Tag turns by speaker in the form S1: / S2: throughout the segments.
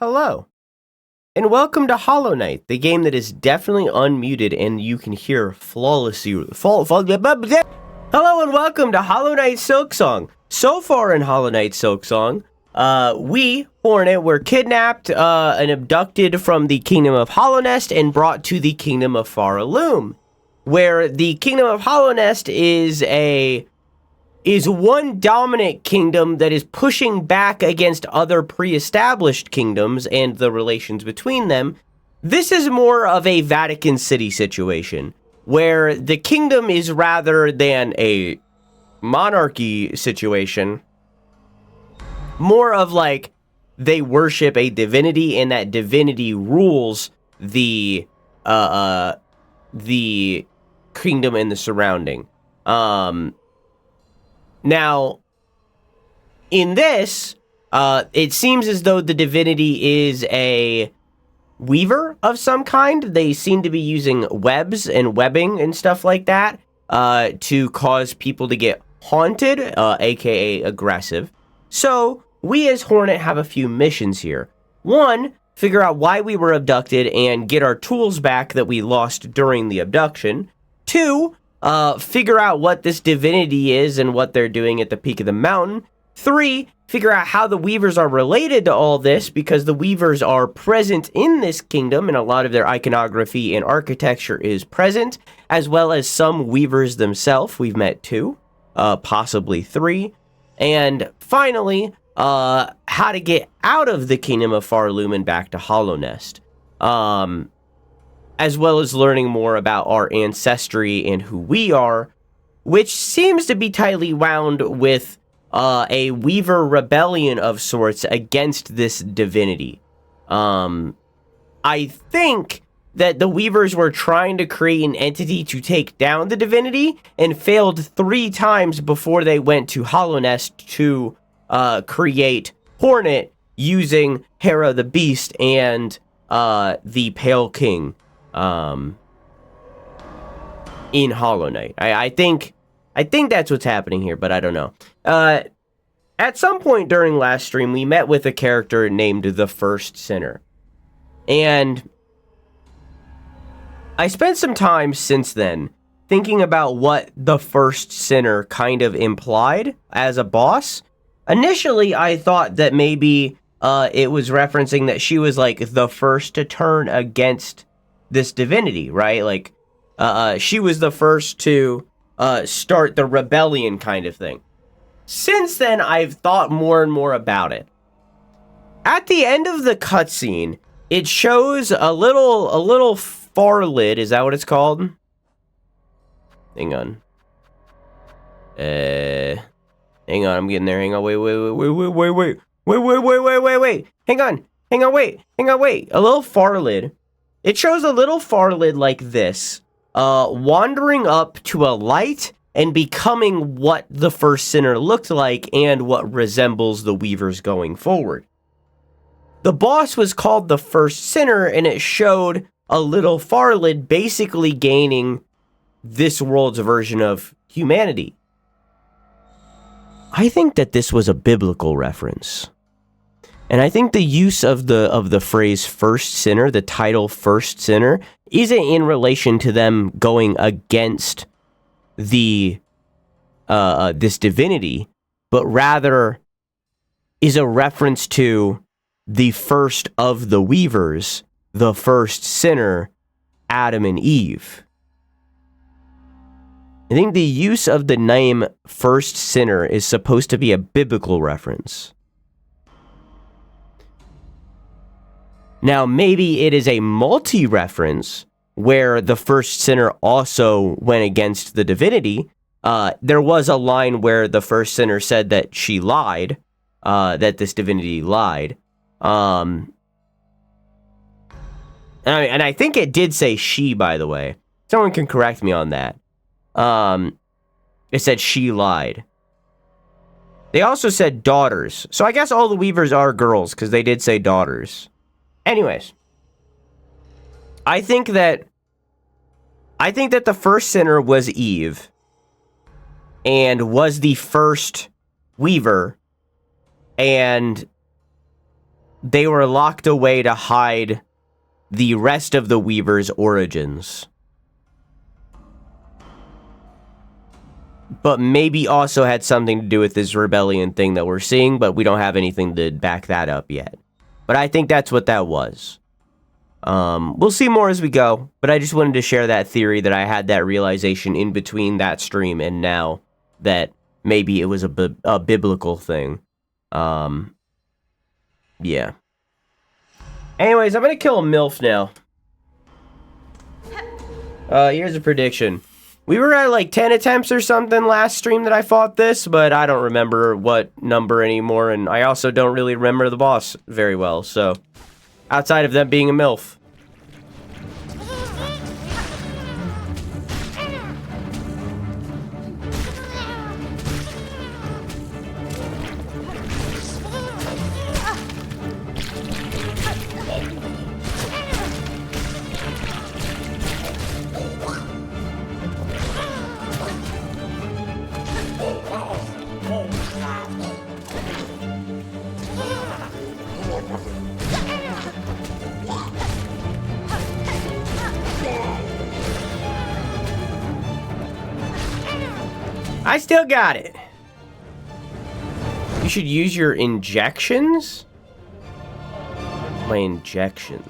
S1: Hello, and welcome to Hollow Knight, the game that is definitely unmuted and you can hear flawlessly. Hello, and welcome to Hollow Knight Silksong. So far in Hollow Knight Silksong, we, Hornet, were kidnapped and abducted from the Kingdom of Hollownest and brought to the Kingdom of Faraloom, where the Kingdom of Hollownest is one dominant kingdom that is pushing back against other pre-established kingdoms and the relations between them. This is more of a Vatican City situation, where the kingdom is rather than a monarchy situation, more of like they worship a divinity and that divinity rules the kingdom and the surrounding. Now, in this, it seems as though the divinity is a weaver of some kind. They seem to be using webs and webbing and stuff like that to cause people to get haunted, aka aggressive. So, we as Hornet have a few missions here. One, figure out why we were abducted and get our tools back that we lost during the abduction. Two, figure out what this divinity is and what they're doing at the peak of the mountain. 3, figure out how the weavers are related to all this, because the weavers are present in this kingdom and a lot of their iconography and architecture is present, as well as some weavers themselves. We've met 2, possibly 3. And finally, how to get out of the Kingdom of Faraloom and back to Hollownest. As well as learning more about our ancestry and who we are, which seems to be tightly wound with a Weaver rebellion of sorts against this divinity. I think that the Weavers were trying to create an entity to take down the divinity and failed 3 times before they went to Hollownest to create Hornet using Hera the Beast and the Pale King. In Hollow Knight. I think that's what's happening here, but I don't know. At some point during last stream, we met with a character named the First Sinner. And I spent some time since then thinking about what the First Sinner kind of implied as a boss. Initially, I thought that maybe it was referencing that she was like the first to turn against this divinity, right? Like, she was the first to start the rebellion kind of thing. Since then, I've thought more and more about it. At the end of the cutscene, it shows a little farlid. Is that what it's called? Hang on. Hang on, I'm getting there. Hang on, wait. Hang on, wait. A little farlid. It shows a little farlid like this, wandering up to a light and becoming what the First Sinner looked like and what resembles the Weavers going forward. The boss was called the First Sinner, and it showed a little farlid basically gaining this world's version of humanity. I think that this was a biblical reference. And I think the use of the phrase First Sinner, the title First Sinner, isn't in relation to them going against the this divinity, but rather is a reference to the first of the Weavers, the first sinner, Adam and Eve. I think the use of the name First Sinner is supposed to be a biblical reference. Now, maybe it is a multi-reference where the First Sinner also went against the divinity. There was a line where the First Sinner said that she lied, that this divinity lied. And I think it did say she, by the way. Someone can correct me on that. It said she lied. They also said daughters. So I guess all the Weavers are girls, because they did say daughters. Anyways, I think that the First Sinner was Eve and was the first Weaver, and they were locked away to hide the rest of the Weaver's origins. But maybe also had something to do with this rebellion thing that we're seeing, but we don't have anything to back that up yet. But I think that's what that was. We'll see more as we go, but I just wanted to share that theory that I had that realization in between that stream and now that maybe it was a biblical thing. Yeah. Anyways, I'm gonna kill a MILF now. Here's a prediction. We were at like 10 attempts or something last stream that I fought this, but I don't remember what number anymore, and I also don't really remember the boss very well, so... Outside of them being a MILF. I still got it. You should use your injections? My injections.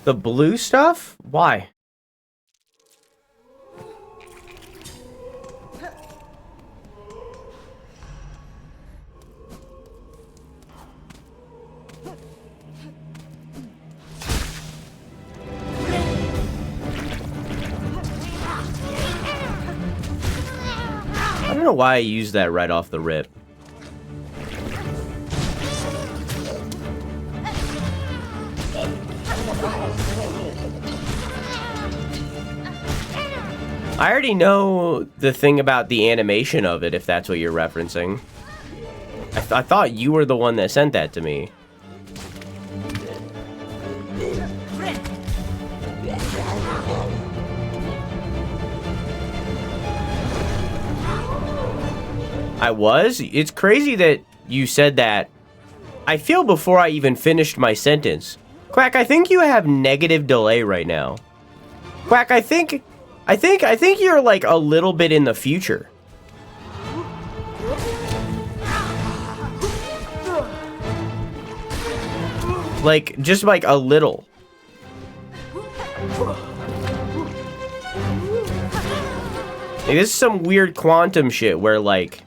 S1: The blue stuff? Why? I don't know why I used that right off the rip. I already know the thing about the animation of it, if that's what you're referencing. I thought you were the one that sent that to me. I was? It's crazy that you said that. I feel before I even finished my sentence. Quack, I think you have negative delay right now. Quack, I think you're like a little bit in the future. Like, just like a little. Like, this is some weird quantum shit where like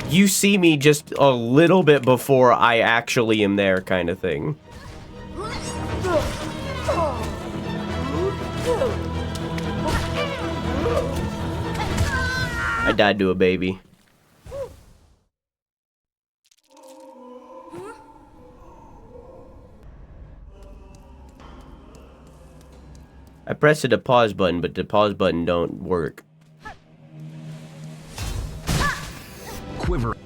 S1: you see me just a little bit before I actually am there kind of thing. I died to a baby. I pressed the pause button, but the pause button don't work.
S2: Quiver.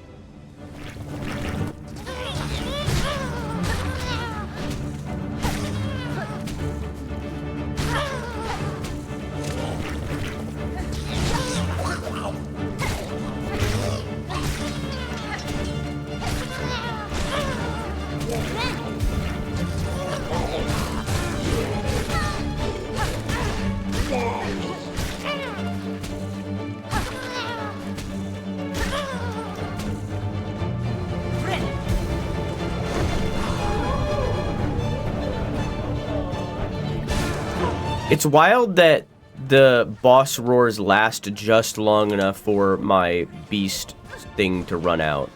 S1: It's wild that the boss roars last just long enough for my beast thing to run out.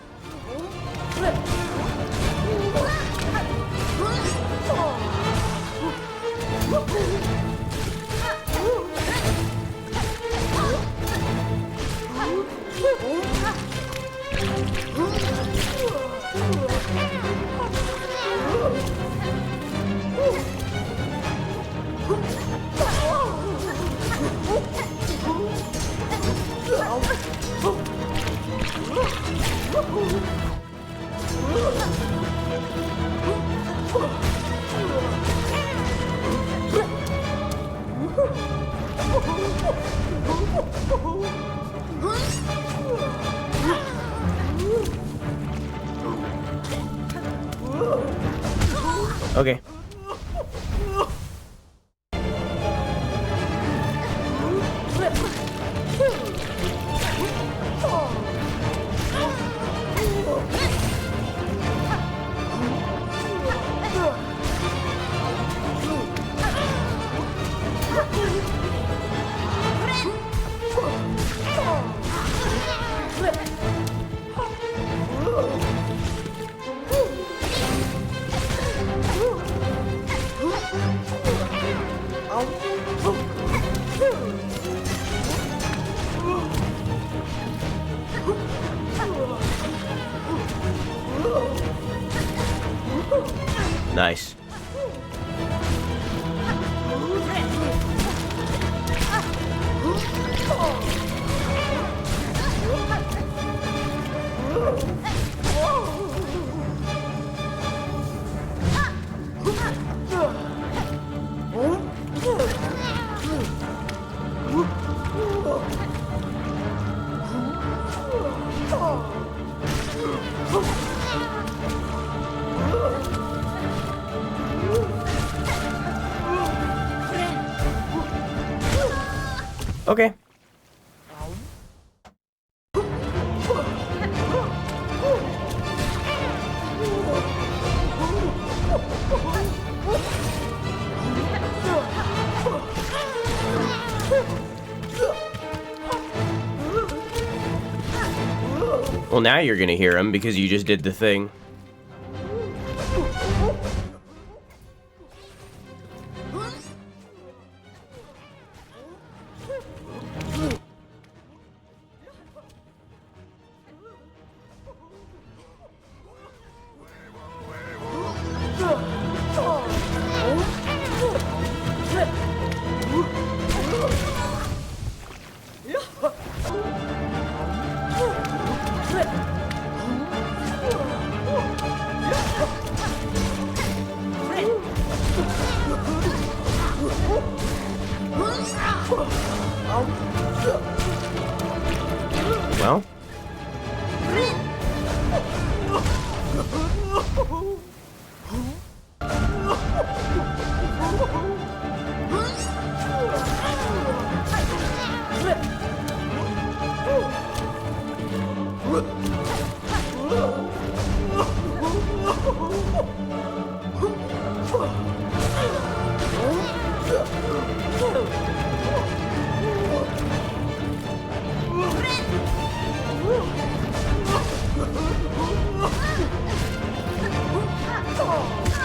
S1: Okay. Nice. Okay. Well, now you're gonna hear him because you just did the thing. Well.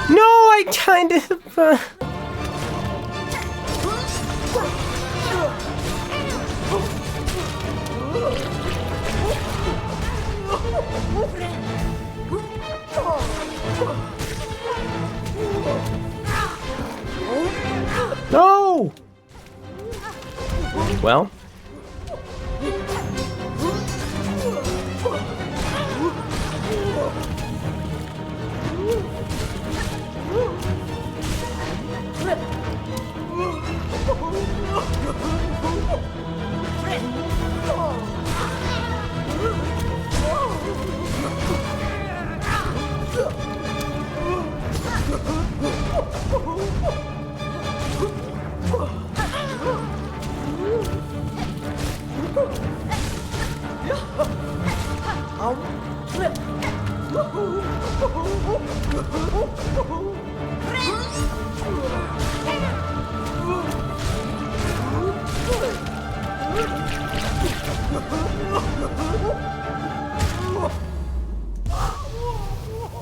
S1: No, I kind of... No! Well.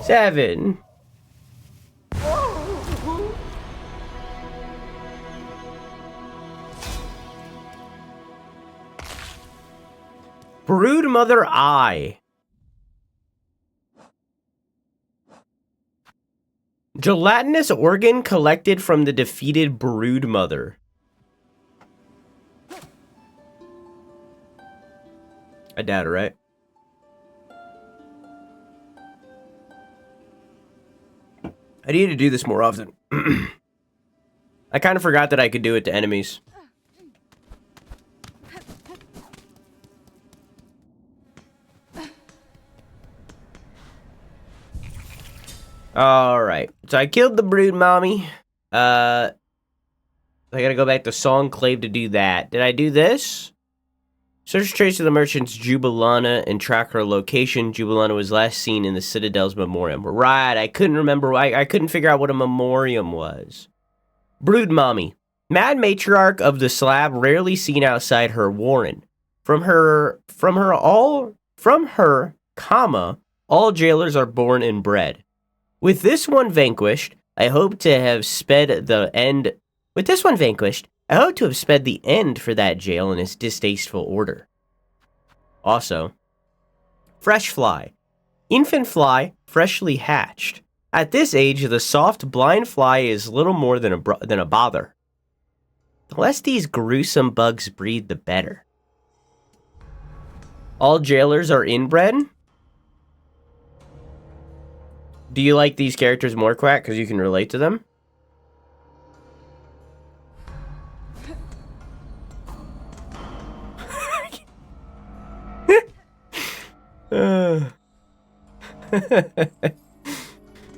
S1: Seven. Broodmother Eye. Gelatinous organ collected from the defeated broodmother. I doubt it, right? I need to do this more often. I kind of forgot that I could do it to enemies. Alright. So I killed the brood mommy. I gotta go back to Songclave to do that. Did I do this? Search trace of the merchant's Jubilana and track her location. Jubilana was last seen in the Citadel's memoriam. Right, I couldn't remember. I couldn't figure out what a memoriam was. Brood mommy. Mad matriarch of the slab, rarely seen outside her warren. From her, all jailers are born and bred. With this one vanquished, I hope to have sped the end. With this one vanquished, I hope to have sped the end for that jail and its distasteful order. Also, fresh fly. Infant fly, freshly hatched. At this age, the soft, blind fly is little more than a bother. The less these gruesome bugs breed, the better. All jailers are inbred? Do you like these characters more, Quack, because you can relate to them?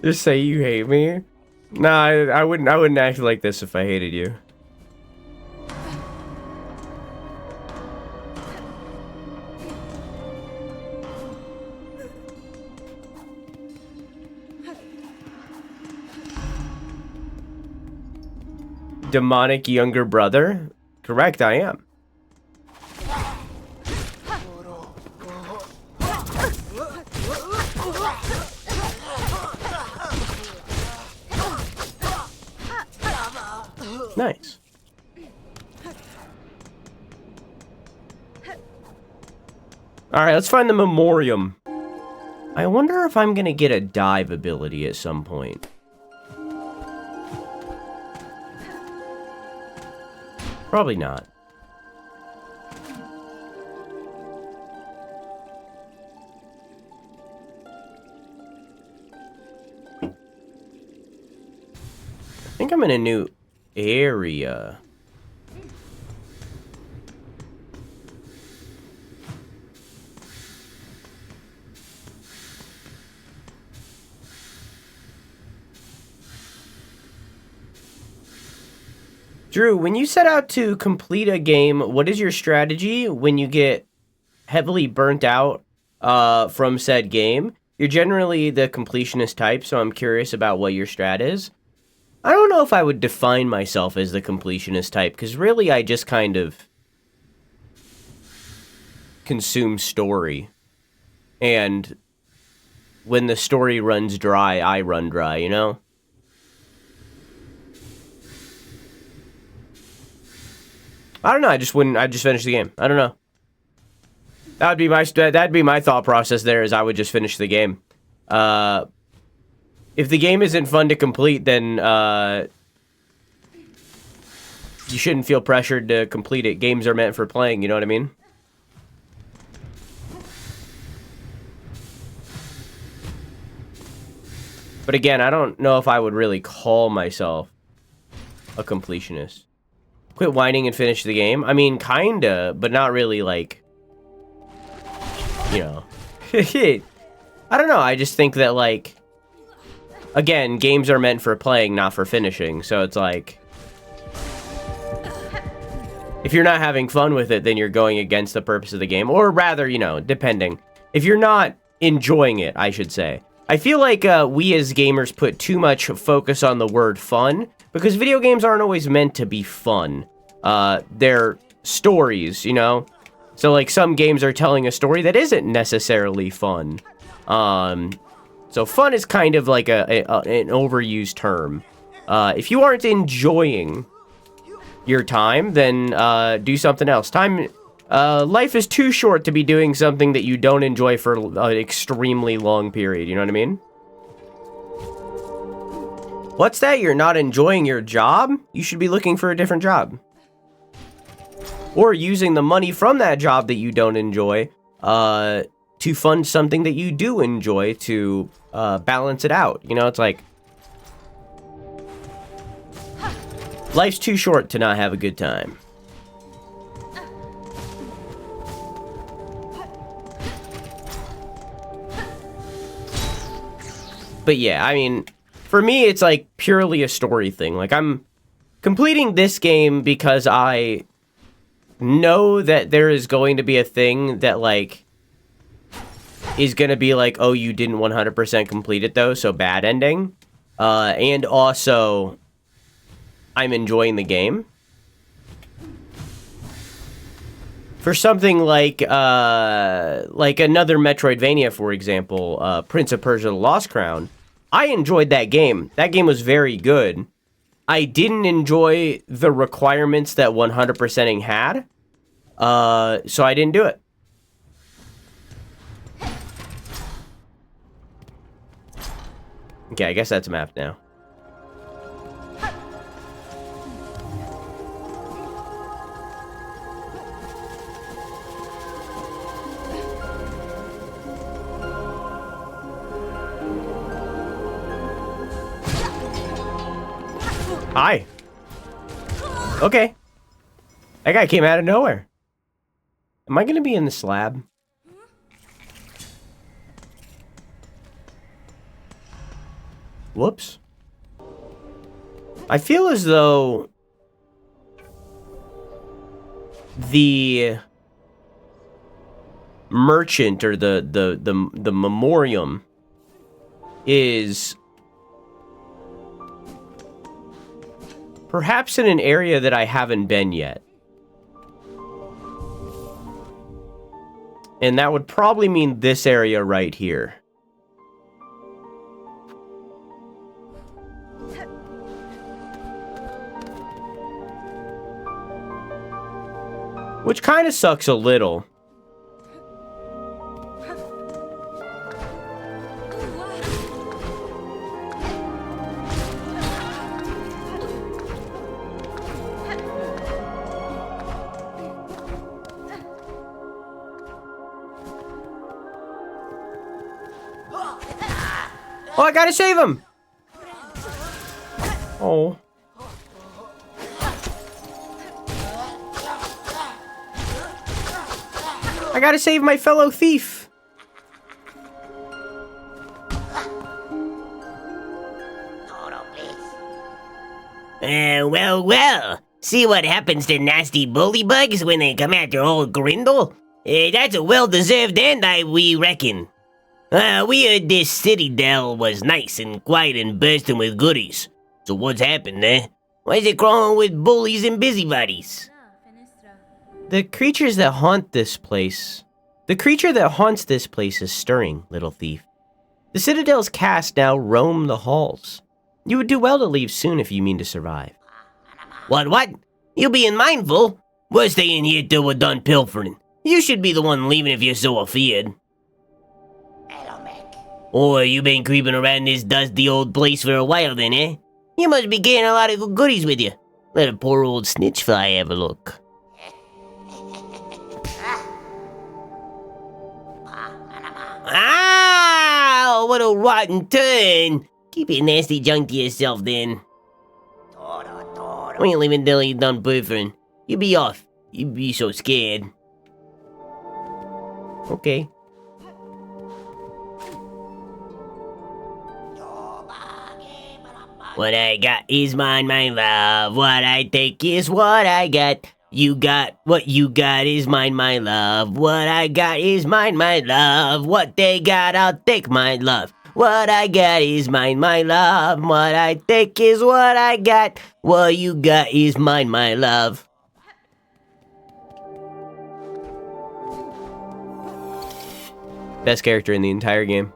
S1: Just say you hate me. Nah, I wouldn't act like this if I hated you. Demonic younger brother? Correct, I am. Nice. Alright, let's find the memoriam. I wonder if I'm gonna get a dive ability at some point. Probably not. I think I'm in a new area. Drew, when you set out to complete a game, what is your strategy when you get heavily burnt out from said game? You're generally the completionist type, so I'm curious about what your strat is. I don't know if I would define myself as the completionist type, because really I just kind of consume story. And when the story runs dry, I run dry, you know? I don't know, I just finish the game. I don't know. That'd be my thought process there, is I would just finish the game. If the game isn't fun to complete, then you shouldn't feel pressured to complete it. Games are meant for playing, you know what I mean? But again, I don't know if I would really call myself a completionist. Quit whining and finish the game? I mean, kinda, but not really, like, you know. I don't know, I just think that, like, again, games are meant for playing, not for finishing, so it's like, if you're not having fun with it, then you're going against the purpose of the game, or rather, you know, depending. If you're not enjoying it, I should say. I feel like we as gamers put too much focus on the word fun, because video games aren't always meant to be fun. They're stories, you know? So, like, some games are telling a story that isn't necessarily fun. So fun is kind of like an overused term. If you aren't enjoying your time, then do something else. Life is too short to be doing something that you don't enjoy for an extremely long period, you know what I mean? What's that? You're not enjoying your job? You should be looking for a different job. Or using the money from that job that you don't enjoy to fund something that you do enjoy to balance it out. You know, it's like, life's too short to not have a good time. But yeah, I mean, for me, it's like purely a story thing. Like, I'm completing this game because I know that there is going to be a thing that, like, is going to be like, oh, you didn't 100% complete it, though, so bad ending. And also, I'm enjoying the game. For something like another Metroidvania, for example, Prince of Persia: The Lost Crown, I enjoyed that game. That game was very good. I didn't enjoy the requirements that 100%ing had, so I didn't do it. Okay, I guess that's a map now. Hi. Okay. That guy came out of nowhere. Am I gonna be in the slab? Whoops. I feel as though the merchant or the memoriam is perhaps in an area that I haven't been yet. And that would probably mean this area right here. Which kind of sucks a little. Oh, I gotta save him! Oh. I gotta save my fellow thief!
S3: Well. See what happens to nasty bullybugs when they come after old Grindle? That's a well-deserved end, we reckon. We heard this citadel was nice and quiet and bursting with goodies. So what's happened there? Why is it crawling with bullies and busybodies?
S1: The creature that haunts this place is stirring, little thief. The Citadel's cast now roam the halls. You would do well to leave soon if you mean to survive.
S3: What? You being mindful? We're staying here till we're done pilfering. You should be the one leaving if you're so afeared. Or you been creeping around this dusty old place for a while then, eh? You must be getting a lot of goodies with you. Let a poor old snitchfly have a look. Ow! What a rotten turn! Keep your nasty junk to yourself then. We ain't leaving till you're done buffering. You be off. You be so scared.
S1: Okay.
S3: What I got is mine, my love. What I take is what I got. You got what you got is mine, my love. What I got is mine, my love. What they got, I'll take, my love. What I got is mine, my love. What I take is what I got. What you got is mine, my love.
S1: Best character in the entire game.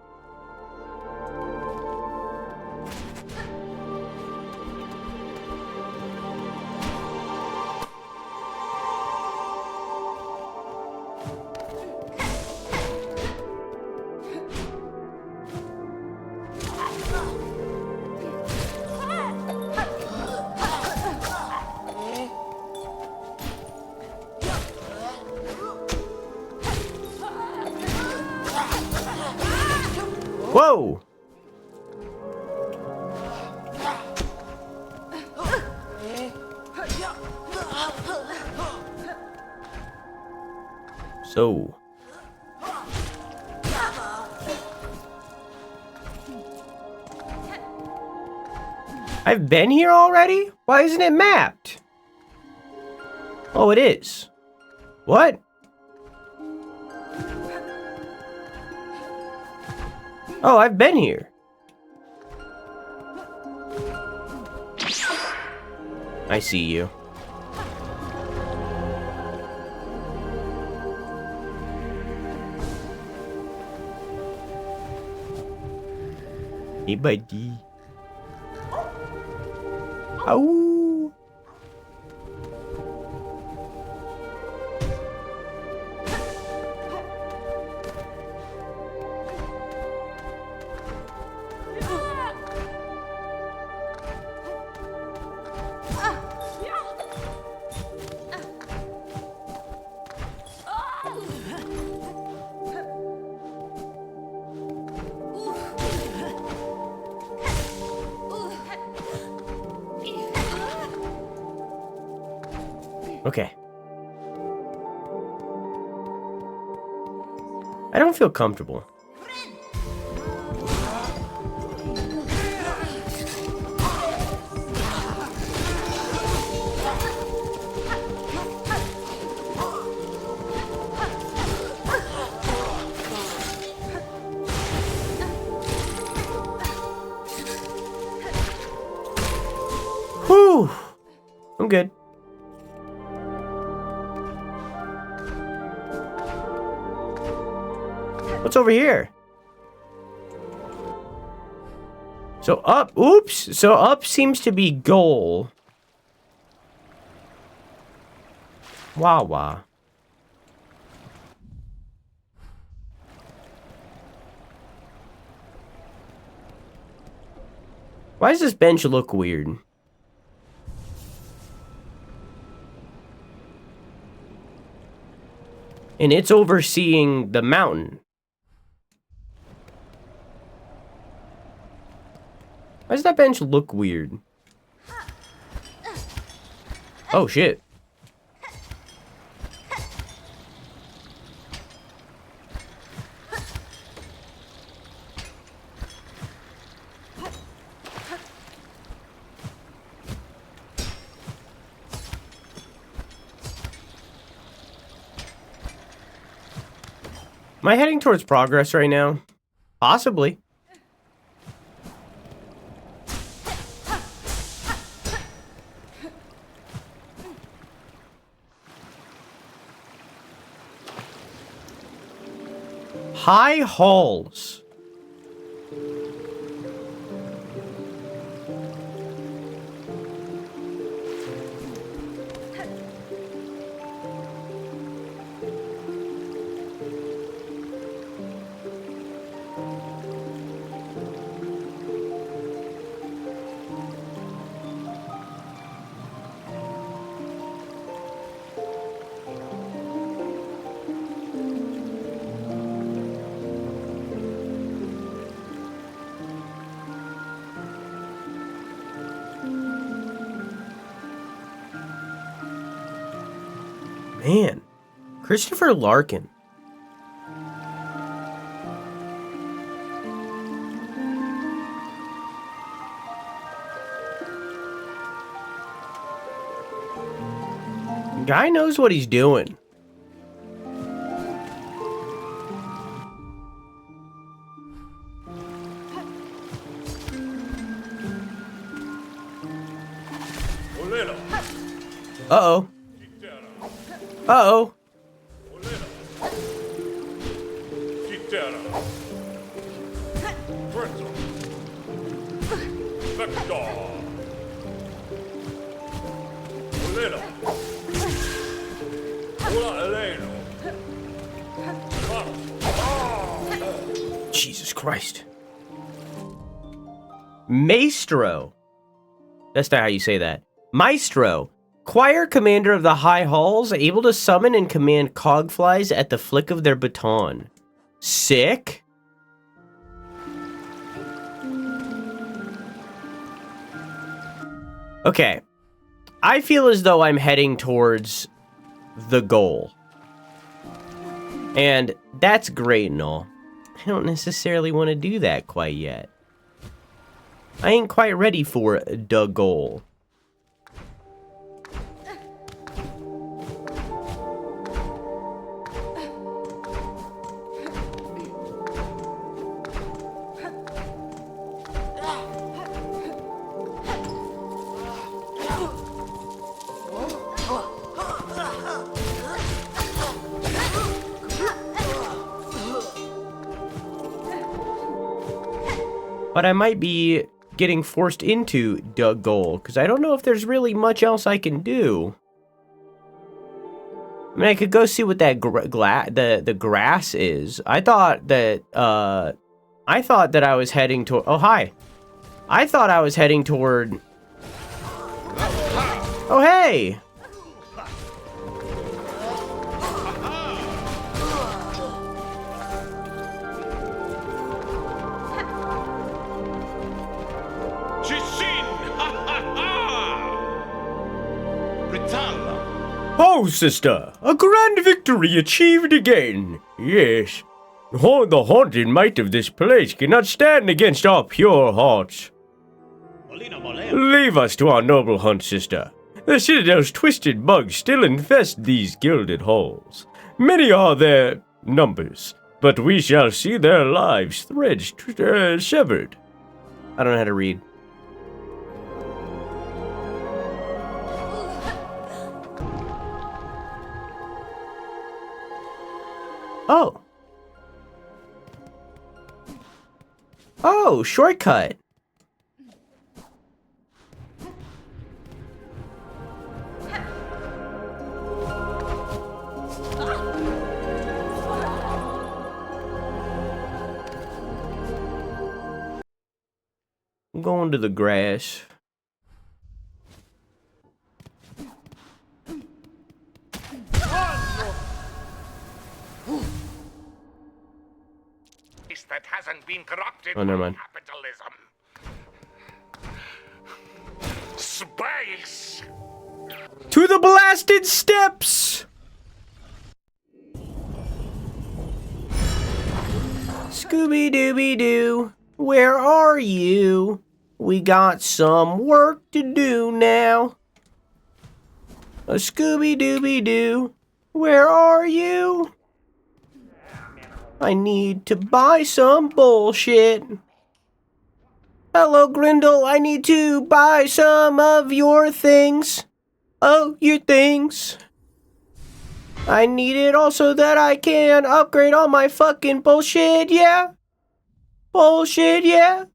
S1: Whoa! So... I've been here already? Why isn't it mapped? Oh, it is. What? Oh, I've been here. I see you. Hey, buddy. Ow. Okay. I don't feel comfortable. Whew. I'm good. What's over here? So up, oops. So up seems to be goal. Wah. Why does this bench look weird? And it's overseeing the mountain. Why does that bench look weird? Oh, shit. Am I heading towards progress right now? Possibly. High halls. Man, Christopher Larkin. Guy knows what he's doing. Uh-oh. Uh-oh. Jesus Christ. Maestro. That's not how you say that. Maestro. Choir commander of the High Halls, able to summon and command cogflies at the flick of their baton. Sick. Okay. I feel as though I'm heading towards the goal. And that's great and all. I don't necessarily want to do that quite yet. I ain't quite ready for the goal. But I might be getting forced into the goal, because I don't know if there's really much else I can do. I mean, I could go see what that the grass is. I thought that I was heading toward. Oh, hi. I thought I was heading toward. Oh, hey. Oh, sister, a grand victory achieved again. Yes, the haunted might of this place cannot stand against our pure hearts. Leave us to our noble hunt, sister. The Citadel's twisted bugs still infest these gilded halls. Many are their numbers, but we shall see their lives threads severed. I don't know how to read. Oh. Oh, shortcut. I'm going to the grass.
S4: That hasn't been corrupted
S1: Oh, never
S4: by
S1: mind.
S4: capitalism. Space!
S1: To the blasted steps! Scooby-Dooby-Doo, where are you? We got some work to do now. A Scooby-Dooby-Doo, where are you? I need to buy some bullshit. Hello, Grindel. I need to buy some of your things. Oh, your things. I need it also that I can upgrade all my fucking bullshit, yeah? Bullshit, yeah?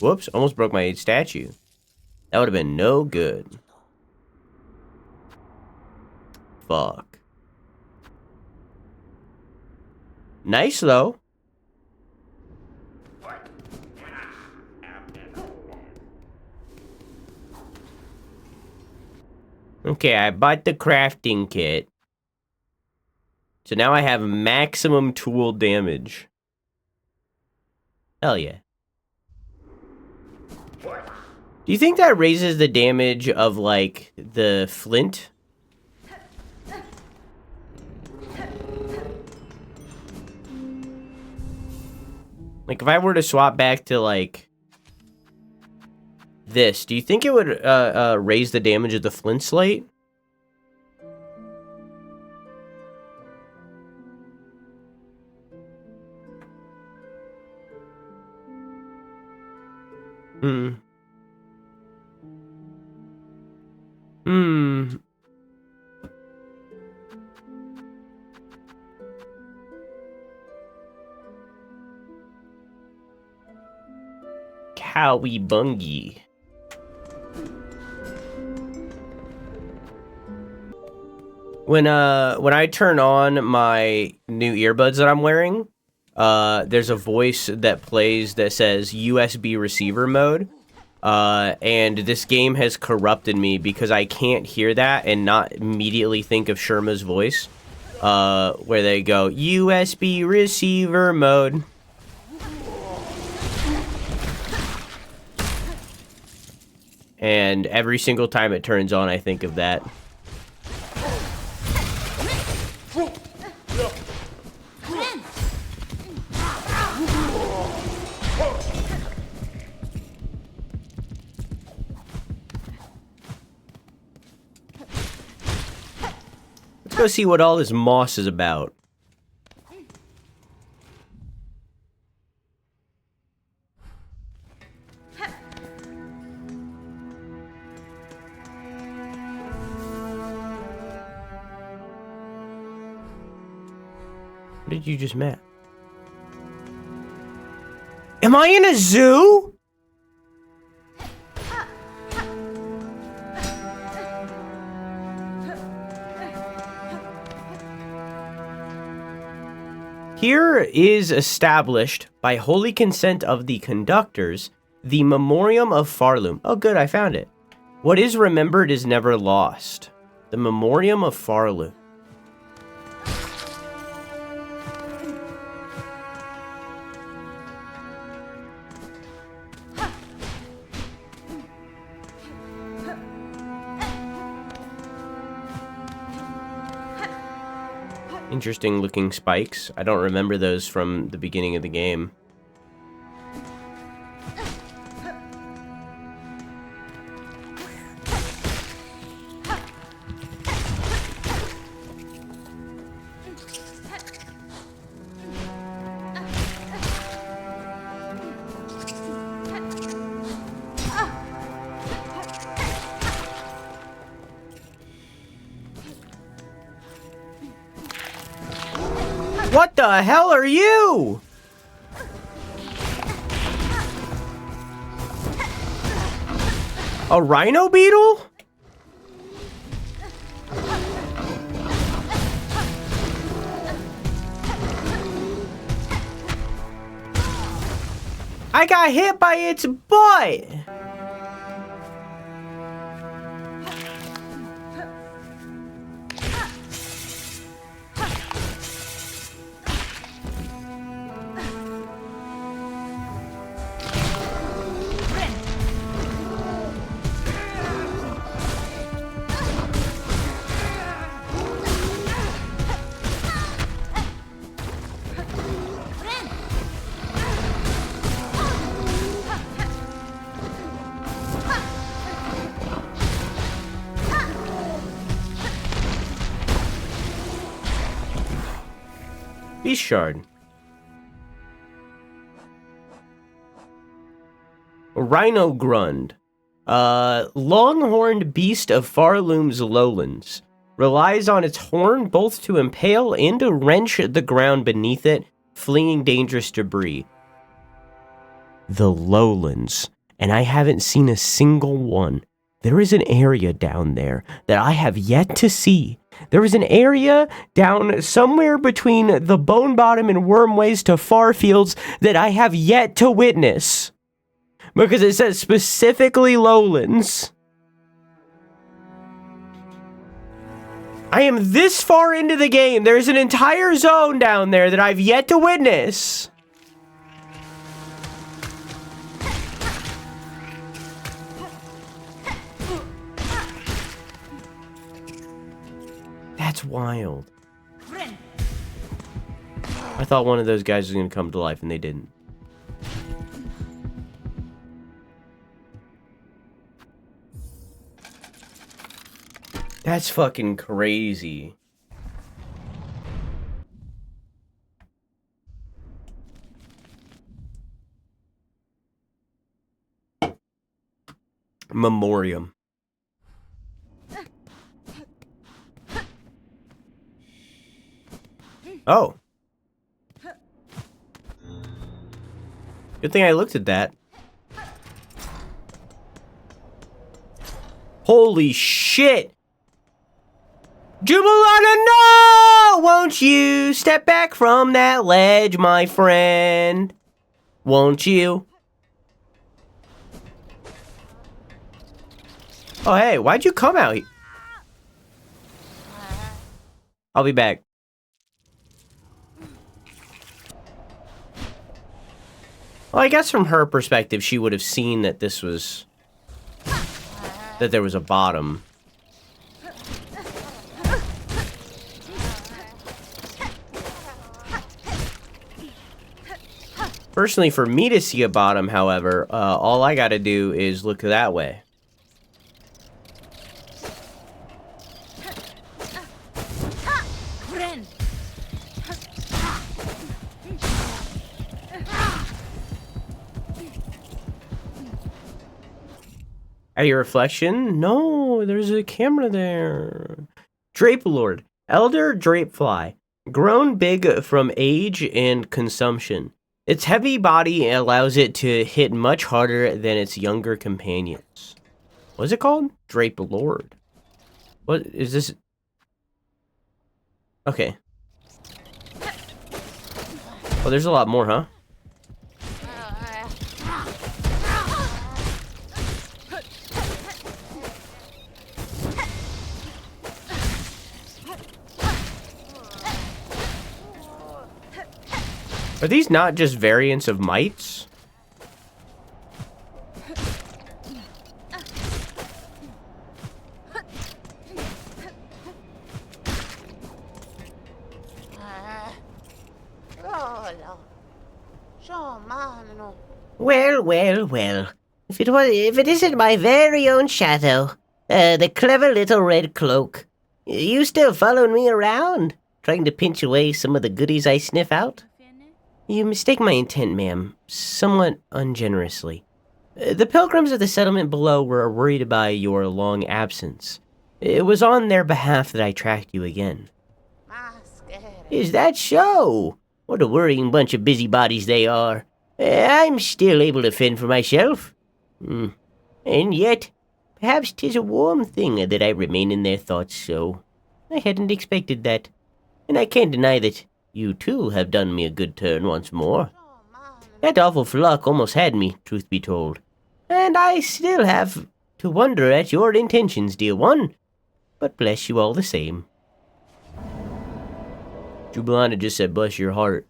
S1: Whoops, almost broke my statue. That would have been no good. Fuck. Nice, though. Okay, I bought the crafting kit. So now I have maximum tool damage. Hell yeah. Do you think that raises the damage of, like, the flint? Like, if I were to swap back to, like, this, do you think it would raise the damage of the flint slate? Hmm. Cowabungy. When I turn on my new earbuds that I'm wearing, there's a voice that plays that says USB receiver mode. And this game has corrupted me because I can't hear that and not immediately think of Sherma's voice. Where they go, USB receiver mode. And every single time it turns on, I think of that. go see what all this moss is about. What did you just met? Am I in a zoo? Here is established, by holy consent of the conductors, the Memoriam of Farloom. Oh good, I found it. What is remembered is never lost. The Memoriam of Farloom. Interesting looking spikes. I don't remember those from the beginning of the game. What the hell are you? A rhino beetle? I got hit by its butt. Beast shard. Rhino grund. Long-horned beast of Farloom's lowlands. Relies on its horn both to impale and to wrench the ground beneath it, fleeing dangerous debris. The lowlands. And I haven't seen a single one. There is an area down there that I have yet to see. There is an area down somewhere between the Bone Bottom and Wormways to Farfields that I have yet to witness. Because it says specifically lowlands. I am this far into the game. There's an entire zone down there that I've yet to witness. That's wild. I thought one of those guys was going to come to life, and they didn't. That's fucking crazy. Memoriam. Oh. Good thing I looked at that. Holy shit! Jubilana, no! Won't you step back from that ledge, my friend? Won't you? Oh, hey, why'd you come out here? I'll be back. Well, I guess from her perspective, she would have seen that this was... that there was a bottom. Personally, for me to see a bottom, however, all I gotta do is look that way. At your reflection? No, there's a camera there. Drape Lord. Elder Drapefly. Grown big from age and consumption. Its heavy body allows it to hit much harder than its younger companions. What's it called? Drape Lord. What is this? Okay. Oh, there's a lot more, huh? Are these not just variants of mites?
S3: Well. If it isn't my very own shadow, the clever little red cloak. You still following me around, trying to pinch away some of the goodies I sniff out?
S1: You mistake my intent, ma'am, somewhat ungenerously. The pilgrims of the settlement below were worried by your long absence. It was on their behalf that I tracked you again.
S3: Is that so? What a worrying bunch of busybodies they are. I'm still able to fend for myself. And yet, perhaps 'tis a warm thing that I remain in their thoughts so. I hadn't expected that. And I can't deny that you too have done me a good turn once more. That awful flock almost had me, truth be told. And I still have to wonder at your intentions, dear one. But bless you all the same.
S1: Jubilana just said bless your heart.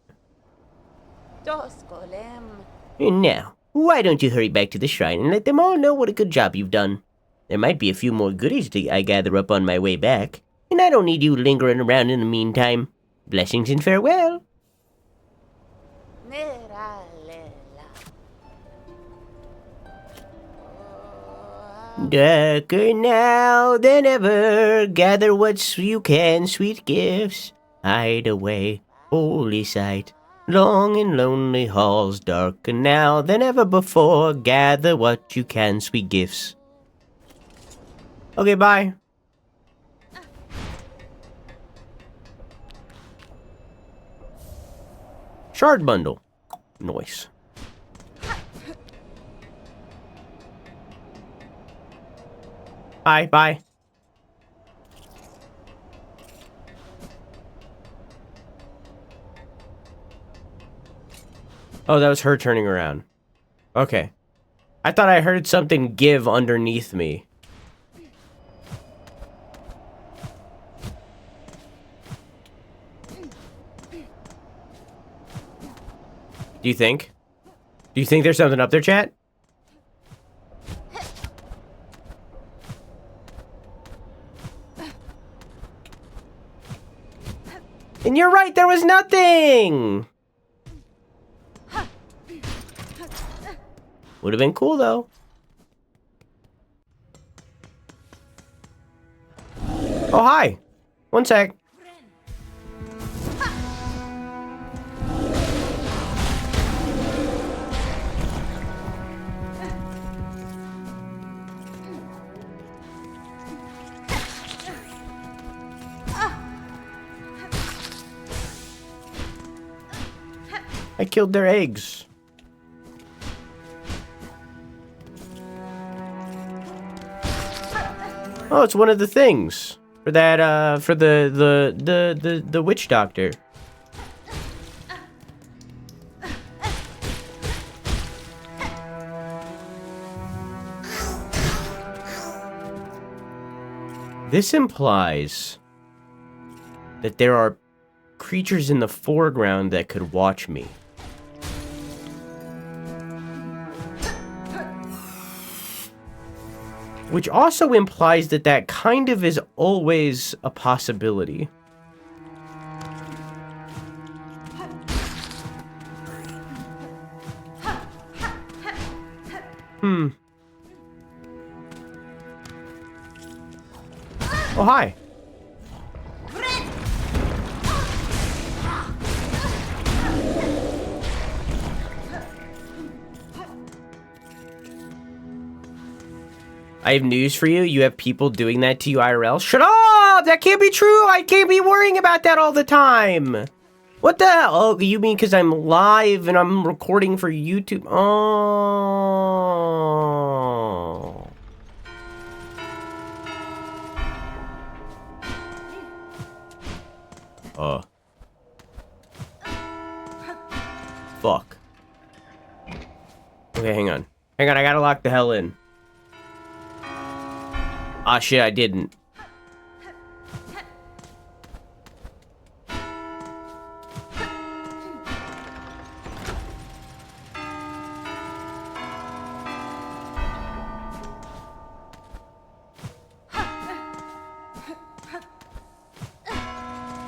S3: And now, why don't you hurry back to the shrine and let them all know what a good job you've done? There might be a few more goodies I gather up on my way back, and I don't need you lingering around in the meantime. Blessings and farewell. Darker now than ever, gather what you can, sweet gifts. Hide away, holy sight. Long and lonely halls, darker now than ever before, gather what you can, sweet gifts.
S1: Okay, bye. Shard bundle. Nice. Bye. Oh, that was her turning around. Okay. I thought I heard something give underneath me. Do you think? Do you think there's something up there, chat? And you're right, there was nothing! Would have been cool, though. Oh, hi. One sec. I killed their eggs. Oh, it's one of the things for that. For the witch doctor. This implies that there are creatures in the foreground that could watch me. Which also implies that that kind of is always a possibility. Oh, hi. I have news for you. You have people doing that to you IRL. Shut up! That can't be true. I can't be worrying about that all the time. What the hell? Oh, you mean because I'm live and I'm recording for YouTube? Oh. Fuck. Okay, hang on. Hang on, I gotta lock the hell in. Ah, shit, I didn't.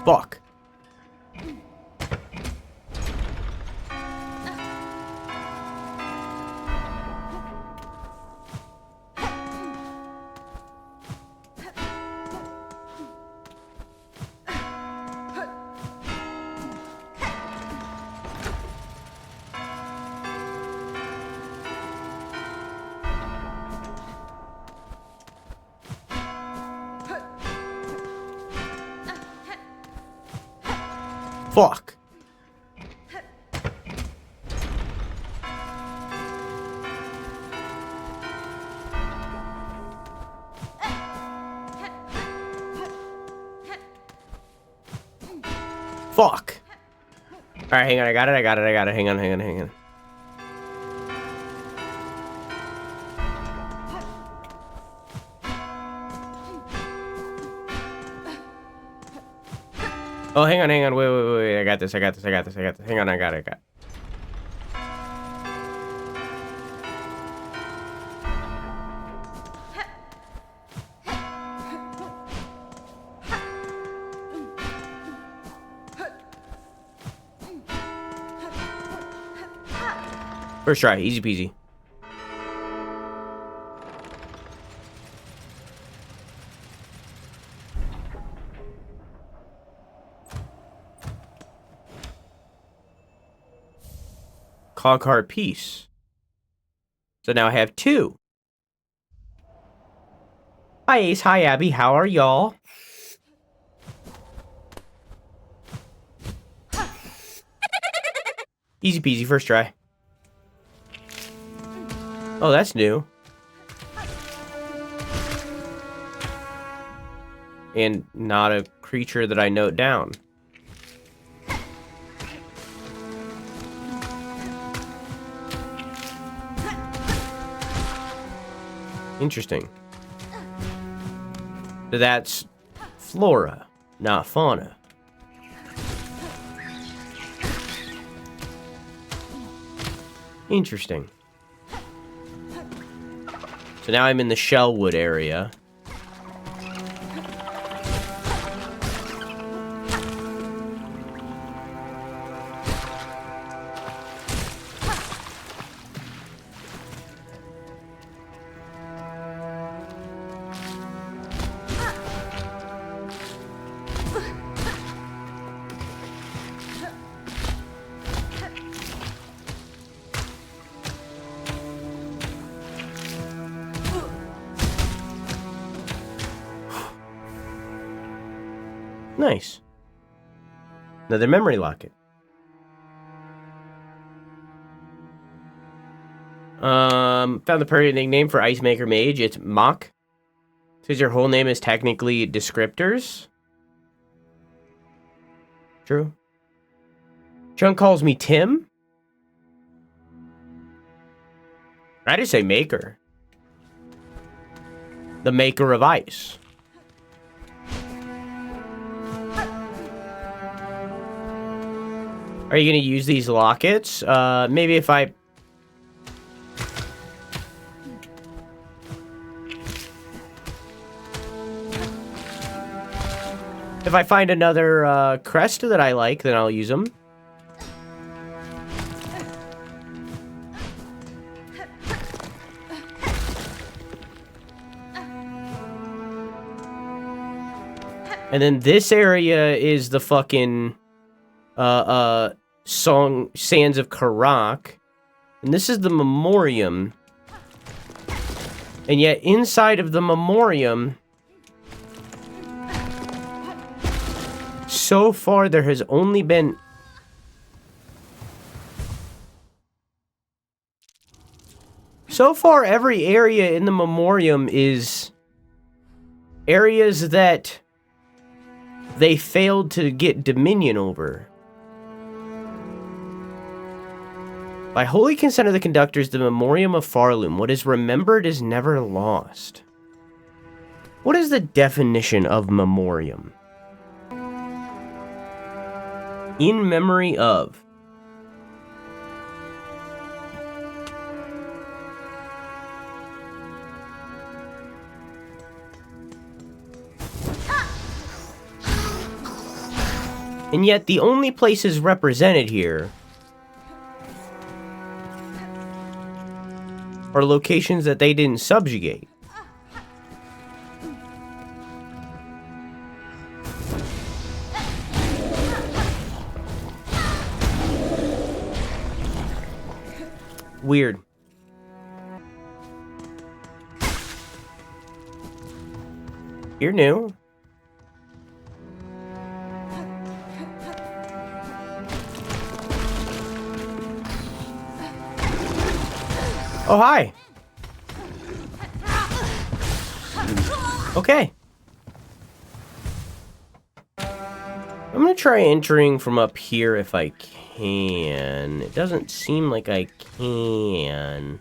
S1: Fuck. Fuck. Fuck. Alright, hang on, I got it. Hang on. Oh, hang on. Wait. I got this. Hang on, I got it. First try, easy peasy. Cog heart piece. So now I have 2. Hi Ace, hi Abby, how are y'all? Easy peasy, first try. Oh, that's new. And not a creature that I note down. Interesting. So that's flora, not fauna. Interesting. So now I'm in the Shellwood area. Nice. Another memory locket. Found the perfect nickname for Ice Maker Mage. It's Mock. Says your whole name is technically descriptors. True. Chunk calls me Tim. I just say Maker. The maker of ice. Are you going to use these lockets? Maybe if I... If I find another crest that I like, then I'll use them. And then this area is the fucking... Song Sands of Karak. And this is the Memoriam. And yet, inside of the memoriam, so far there has only been... So far, every area in the memoriam is areas that they failed to get dominion over. By holy consent of the conductors, the memoriam of Farloom, what is remembered is never lost. What is the definition of memoriam? In memory of. And yet the only places represented here are locations that they didn't subjugate. Weird. You're new. Oh, hi. Okay. I'm gonna try entering from up here if I can. It doesn't seem like I can.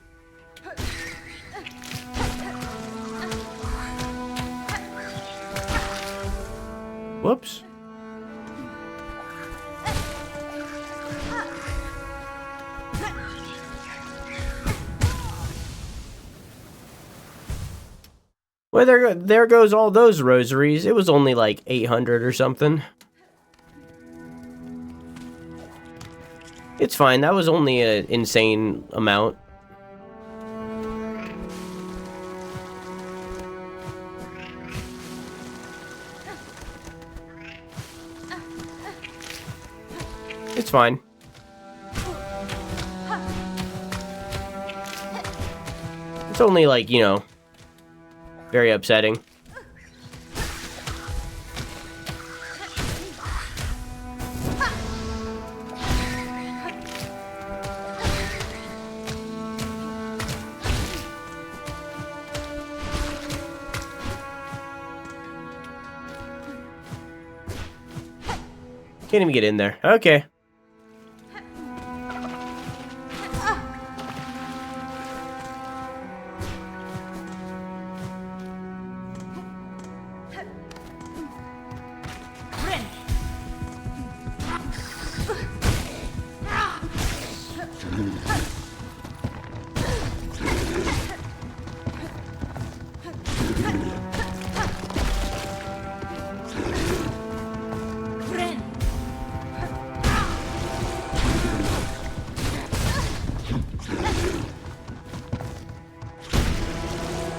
S1: Whoops. Well, there goes all those rosaries. It was only like 800 or something. It's fine. That was only an insane amount. It's fine. It's only like, you know, very upsetting. Can't even get in there. Okay.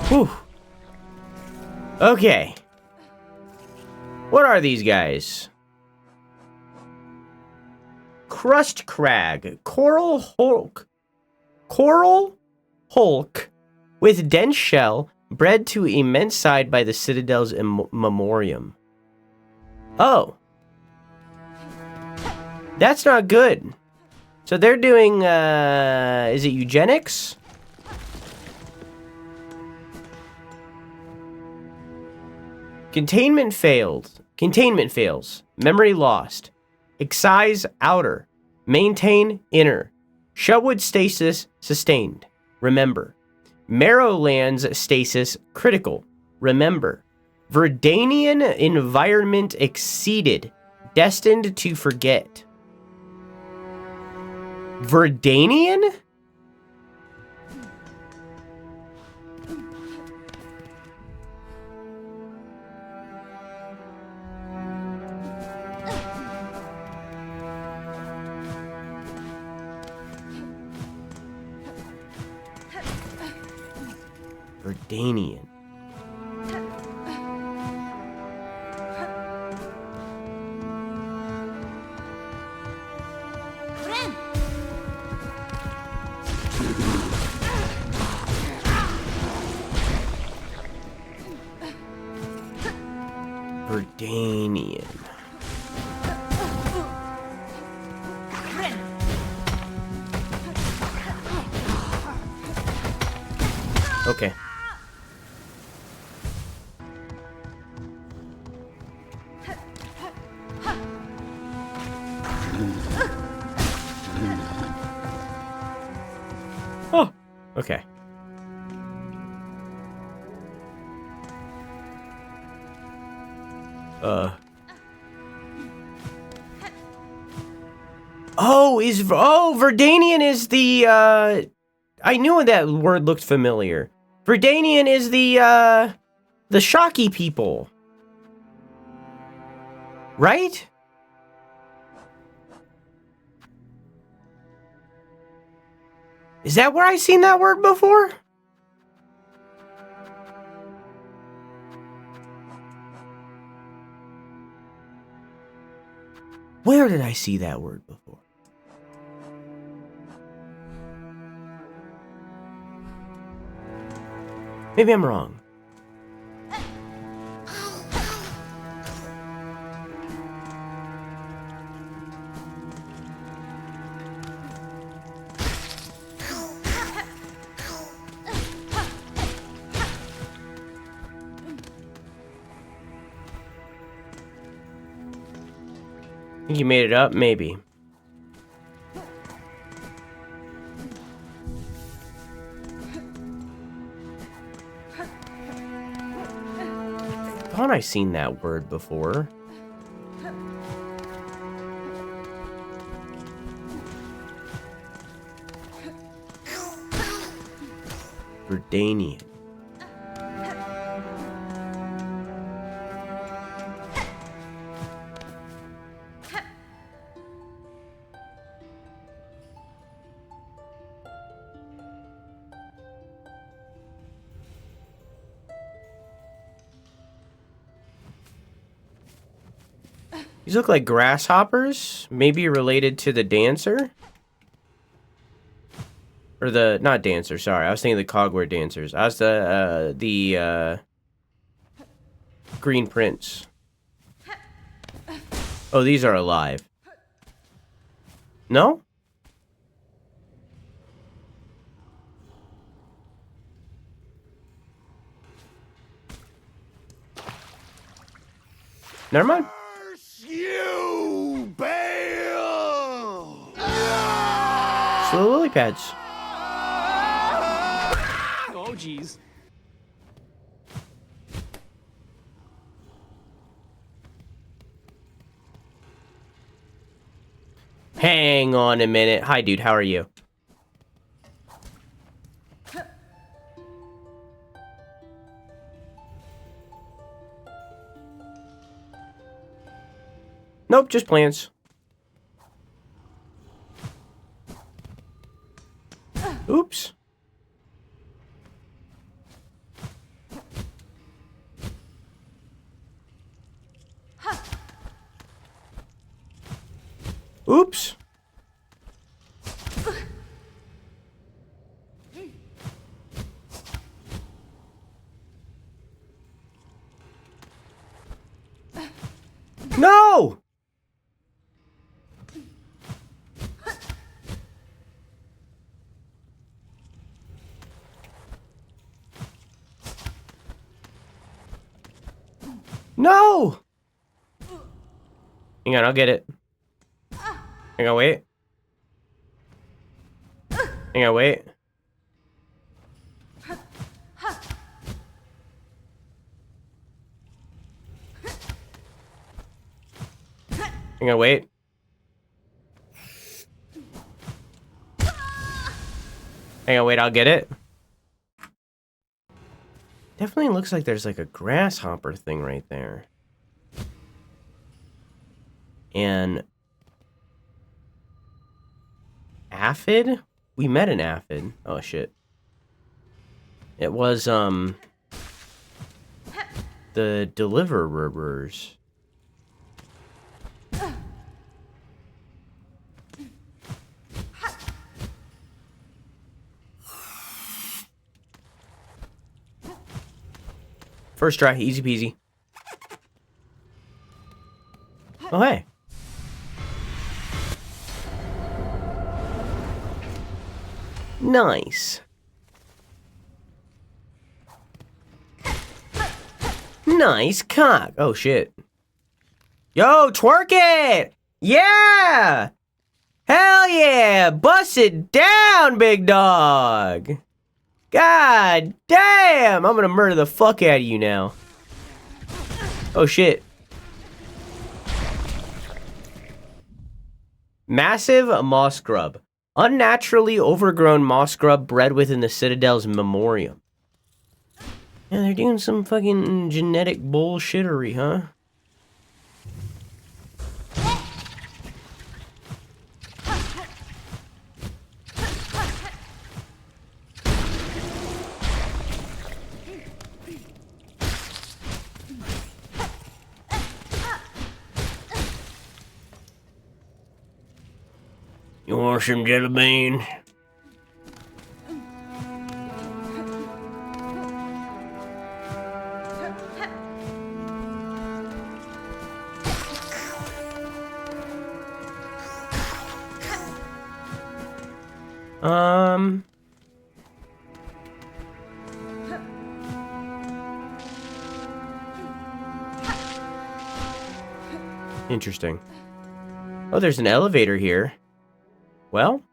S1: Whew. Okay. What are these guys? Crust crag. Coral hulk with dense shell, bred to immense size by the Citadel's memoriam. Oh. That's not good. So they're doing, is it eugenics? Containment failed. Containment fails. Memory lost. Excise outer. Maintain inner. Shellwood stasis sustained. Remember. Marrowlands stasis critical. Remember. Verdanian environment exceeded. Destined to forget. Verdanian? Verdanian. Verdanian. Okay. Oh, okay. Verdanian is the, I knew that word looked familiar. Verdanian is the Shocky people. Right? Is that where I seen that word before? Where did I see that word before? Maybe I'm wrong. Think you made it up? Maybe. Thought I seen that word before. Verdanian. These look like grasshoppers, maybe related to the dancer? Or the, not dancer, sorry. I was thinking the cogware dancers. I was the Green Prince. Oh, these are alive. No? Never mind.
S4: You bail!
S1: So the lily pads.
S5: Oh, jeez.
S1: Hang on a minute. Hi, dude. How are you? Nope, just plants. Oops. Oops. No! No! Hang on, I'll get it. Hang on, wait. Hang on, wait. Hang on, wait. Hang on, wait, I'll get it. Definitely looks like there's like a grasshopper thing right there. And aphid? We met an aphid. Oh shit. It was the deliverers. First try, easy peasy. Oh, hey. Nice. Nice cock. Oh, shit. Yo, twerk it! Yeah! Hell yeah! Bust it down, big dog! God damn! I'm gonna murder the fuck out of you now. Oh, shit. Massive moss grub. Unnaturally overgrown moss grub bred within the Citadel's memoriam. Yeah, they're doing some fucking genetic bullshittery, huh? You want some jelly beans? Interesting. Oh, there's an elevator here. Well,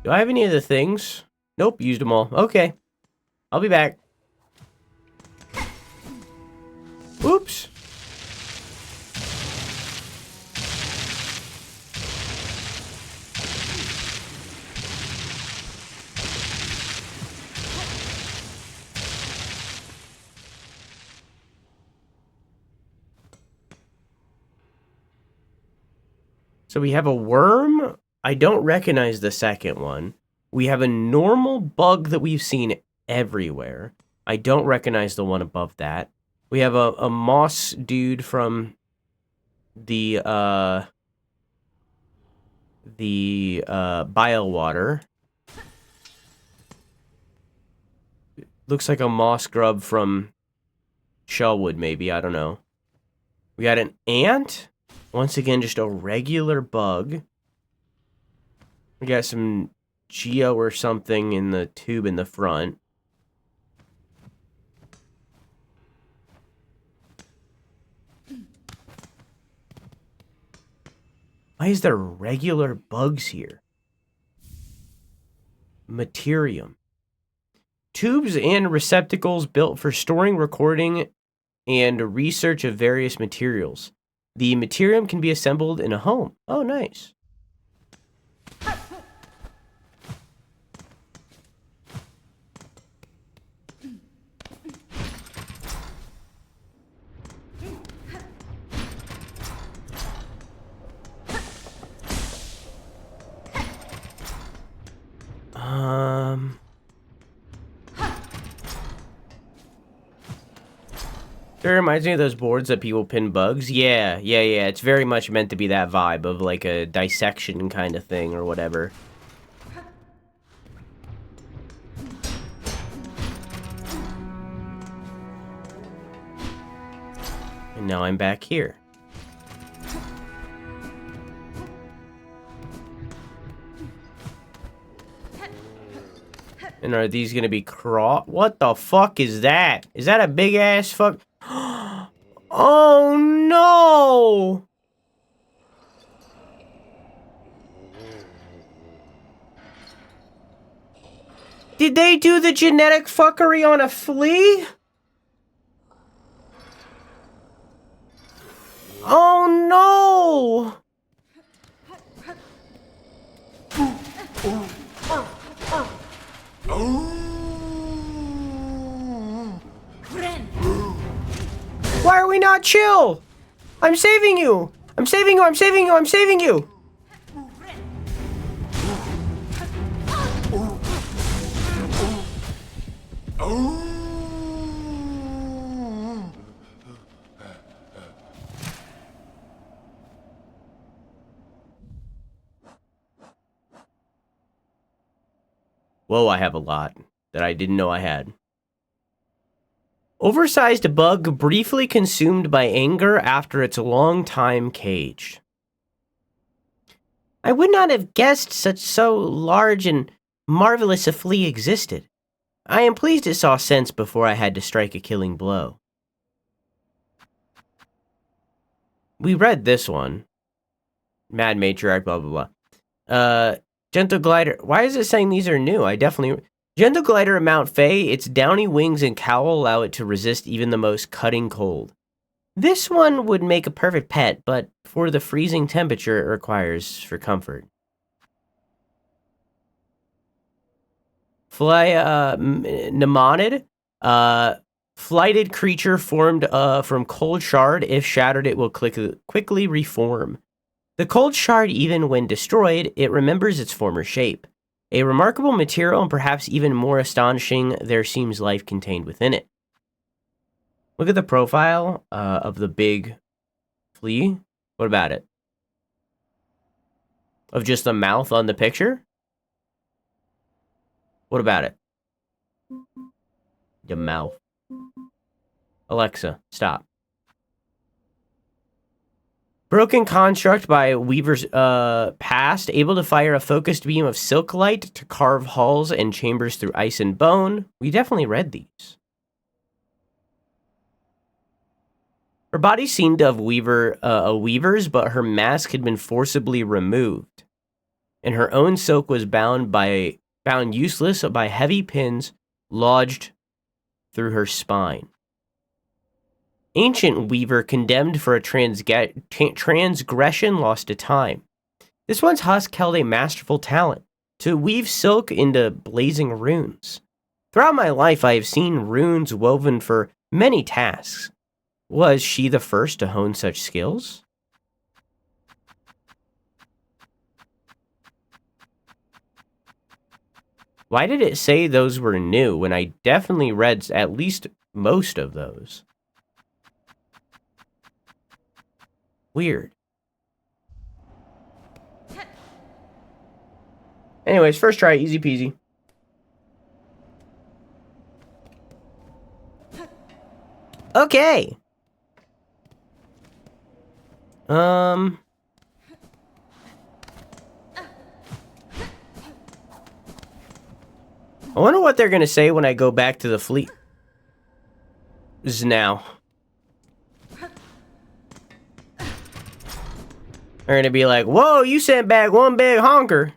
S1: do I have any of the things? Nope, used them all. Okay. I'll be back. Oops. So we have a worm. I don't recognize the second one. We have a normal bug that we've seen everywhere. I don't recognize the one above that. We have a moss dude from the bile water. Looks like a moss grub from Shellwood, maybe. I don't know. We got an ant. Once again, just a regular bug. We got some geo or something in the tube in the front. Why is there regular bugs here? Materium. Tubes and receptacles built for storing, recording, and research of various materials. The materium can be assembled in a home. Oh, nice. It reminds me of those boards that people pin bugs. Yeah. It's very much meant to be that vibe of like a dissection kind of thing or whatever. And now I'm back here. And are these gonna be What the fuck is that? Is that a big ass fuck? Oh no! Did they do the genetic fuckery on a flea? Oh no! Why are we not chill? I'm saving you! I'm saving you! I'm saving you! I'm saving you! Whoa, I have a lot that I didn't know I had. Oversized bug briefly consumed by anger after its long time caged. I would not have guessed so large and marvelous a flea existed. I am pleased it saw sense before I had to strike a killing blow. We read this one. Mad Matriarch, blah, blah, blah. Gentle Glider. Why is it saying these are new? Gentle Glider of Mount Fay, its downy wings and cowl allow it to resist even the most cutting cold. This one would make a perfect pet, but for the freezing temperature it requires for comfort. Mnemonid, flighted creature formed from cold shard. If shattered, it will quickly reform. The cold shard, even when destroyed, it remembers its former shape. A remarkable material, and perhaps even more astonishing, there seems life contained within it. Look at the profile of the big flea. What about it? Of just the mouth on the picture? What about it? The mouth. Alexa, stop. Broken construct by Weaver's past, able to fire a focused beam of silk light to carve hulls and chambers through ice and bone. We definitely read these. Her body seemed of a weaver's, but her mask had been forcibly removed, and her own silk was bound useless by heavy pins lodged through her spine. Ancient weaver condemned for a transgression lost to time. This one's husk held a masterful talent to weave silk into blazing runes. Throughout my life, I have seen runes woven for many tasks. Was she the first to hone such skills? Why did it say those were new when I definitely read at least most of those? Weird. Anyways, first try, easy peasy. Okay. I wonder what they're gonna say when I go back to the fleet. This is now. They're gonna be like, whoa, you sent back one big honker.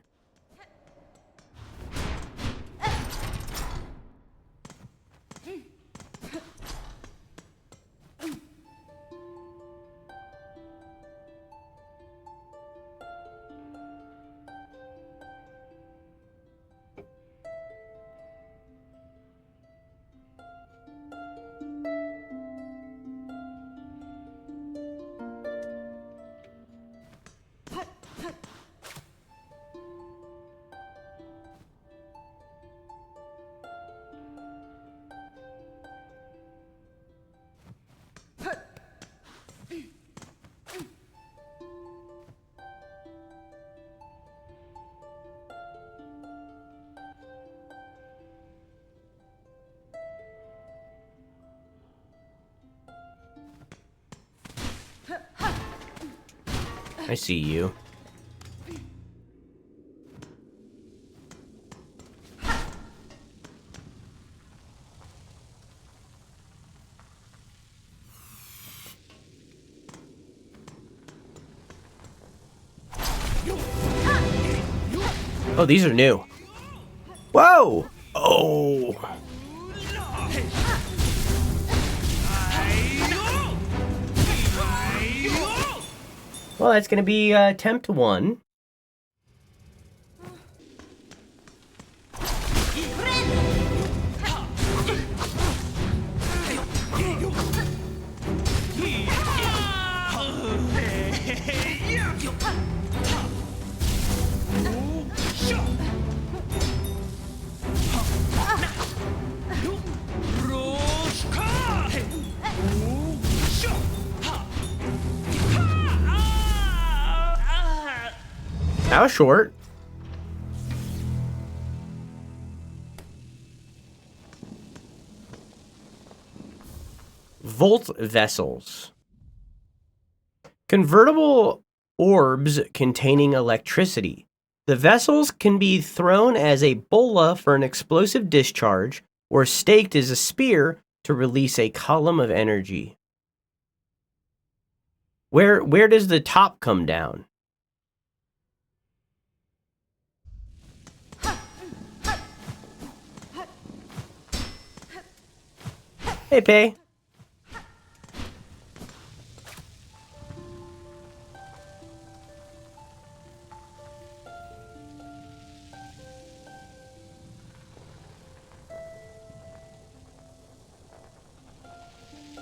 S1: I see you. Oh, these are new. Whoa! Oh. Well, that's gonna be attempt 1. That was short. Volt vessels. Convertible orbs containing electricity. The vessels can be thrown as a bola for an explosive discharge or staked as a spear to release a column of energy. Where does the top come down? Hey, Pay.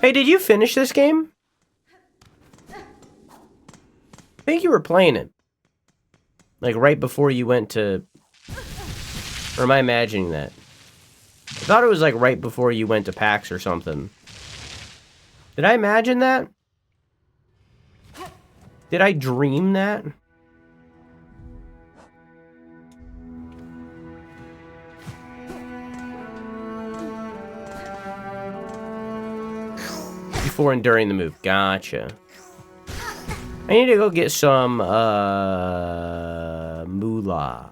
S1: Hey, did you finish this game? I think you were playing it. Like right before you went to... Or am I imagining that? I thought it was like right before you went to PAX or something. Did I imagine that? Did I dream that? Before and during the move. Gotcha. I need to go get some, moolah.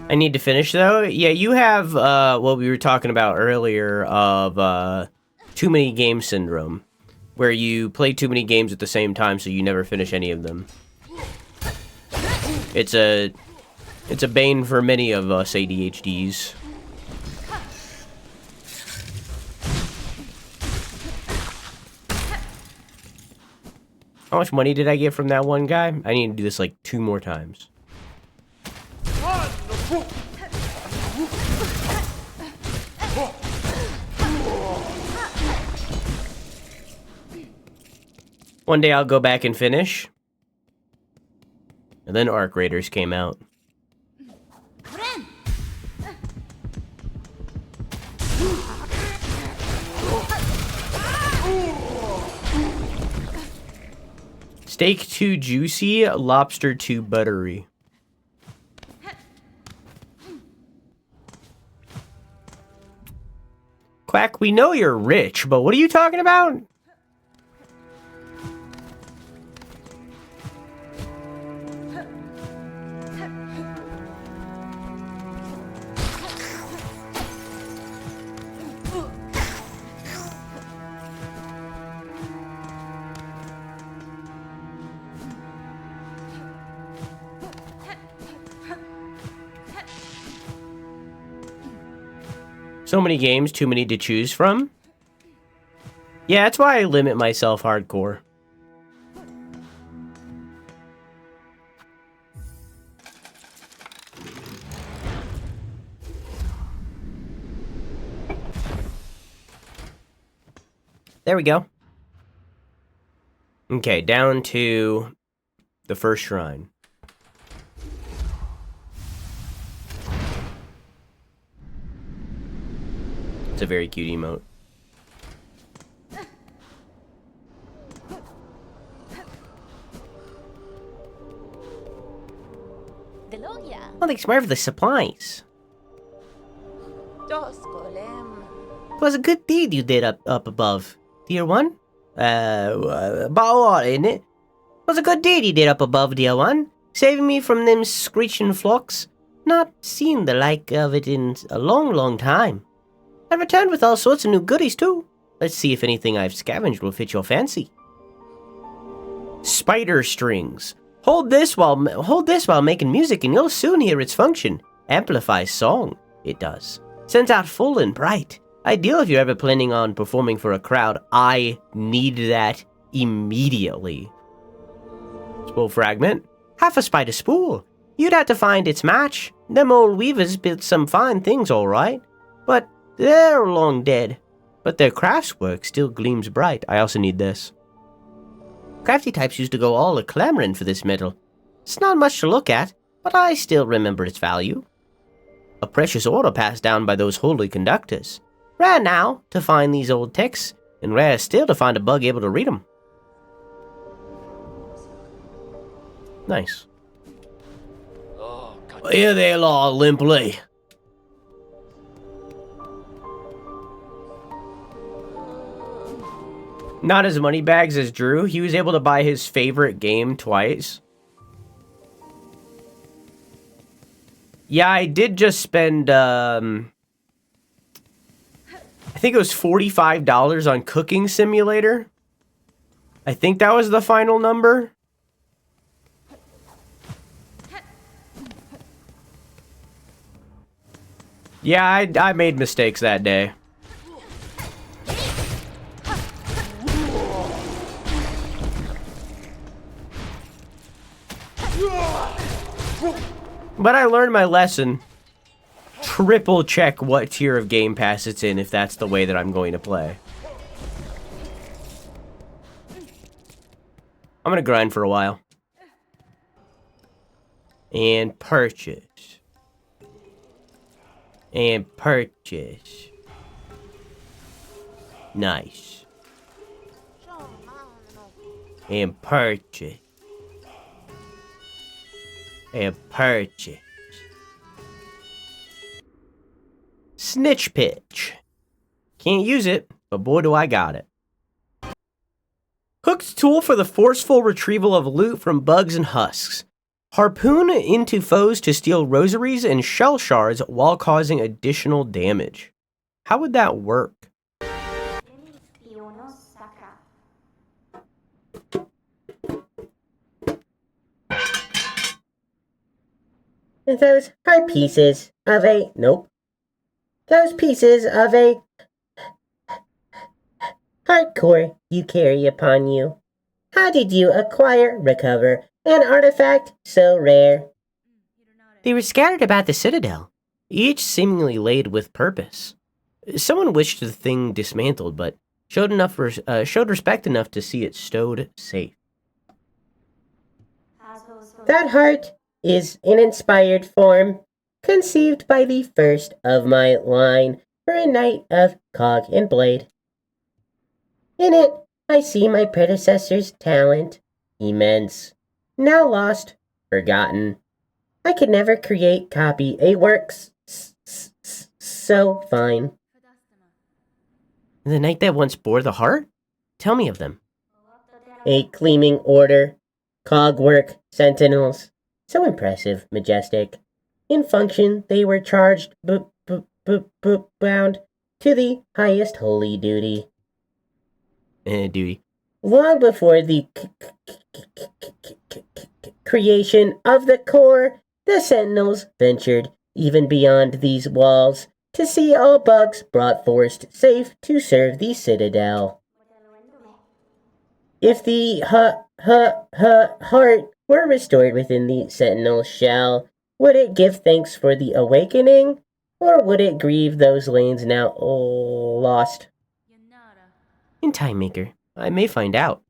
S1: I need to finish, though. Yeah, you have, what we were talking about earlier of, too many game syndrome. Where you play too many games at the same time, so you never finish any of them. It's a bane for many of us ADHDs. How much money did I get from that one guy? I need to do this like 2 more times. One day I'll go back and finish. And then Arc Raiders came out. Steak too juicy, lobster too buttery. Quack, we know you're rich, but what are you talking about? So many games, too many to choose from. Yeah, that's why I limit myself hardcore. There we go. Okay, down to the first shrine. It's a very cute emote. Well, thanks for the supplies. It was a good deed you did up above, dear one. Isn't it? It was a good deed you did up above, dear one. Saving me from them screeching flocks. Not seen the like of it in a long, long time. I returned with all sorts of new goodies, too. Let's see if anything I've scavenged will fit your fancy. Spider strings. Hold this while making music and you'll soon hear its function. Amplifies song, it does. Sends out full and bright. Ideal if you're ever planning on performing for a crowd. I need that immediately. Spool fragment. Half a spider spool. You'd have to find its match. Them old weavers built some fine things, all right. But they're long dead, but their craftswork still gleams bright. I also need this. Crafty types used to go all a-clamoring for this metal. It's not much to look at, but I still remember its value. A precious order passed down by those holy conductors. Rare now to find these old texts, and rare still to find a bug able to read them. Nice.
S4: Oh,
S1: Here they lie limply. Not as moneybags as Drew. He was able to buy his favorite game twice. Yeah, I did just spend, I think it was $45 on Cooking Simulator. I think that was the final number. Yeah, I made mistakes that day. But I learned my lesson. Triple check what tier of Game Pass it's in if that's the way that I'm going to play. I'm gonna grind for a while. And purchase. And purchase. Nice. And purchase. And purchase. Snitch pitch. Can't use it, but boy do I got it. Hooked tool for the forceful retrieval of loot from bugs and husks. Harpoon into foes to steal rosaries and shell shards while causing additional damage. How would that work?
S5: Those are pieces of a... Nope. Those pieces of a... hardcore you carry upon you. How did you acquire, recover, an artifact so rare?
S1: They were scattered about the citadel, each seemingly laid with purpose. Someone wished the thing dismantled, but showed respect enough to see it stowed safe.
S5: That heart is an inspired form, conceived by the first of my line for a knight of cog and blade. In it, I see my predecessor's talent, immense, now lost, forgotten. I could never copy a work so fine.
S1: The knight that once bore the heart? Tell me of them.
S5: A gleaming order, cogwork sentinels, so impressive, majestic. In function, they were charged, bound to the highest holy duty.
S1: Duty.
S5: Long before the creation of the core, the sentinels ventured even beyond these walls to see all bugs brought forth safe to serve the citadel. If the heart were restored within the sentinel shell, would it give thanks for the awakening, or would it grieve those lanes now lost?
S1: In Time Maker, I may find out.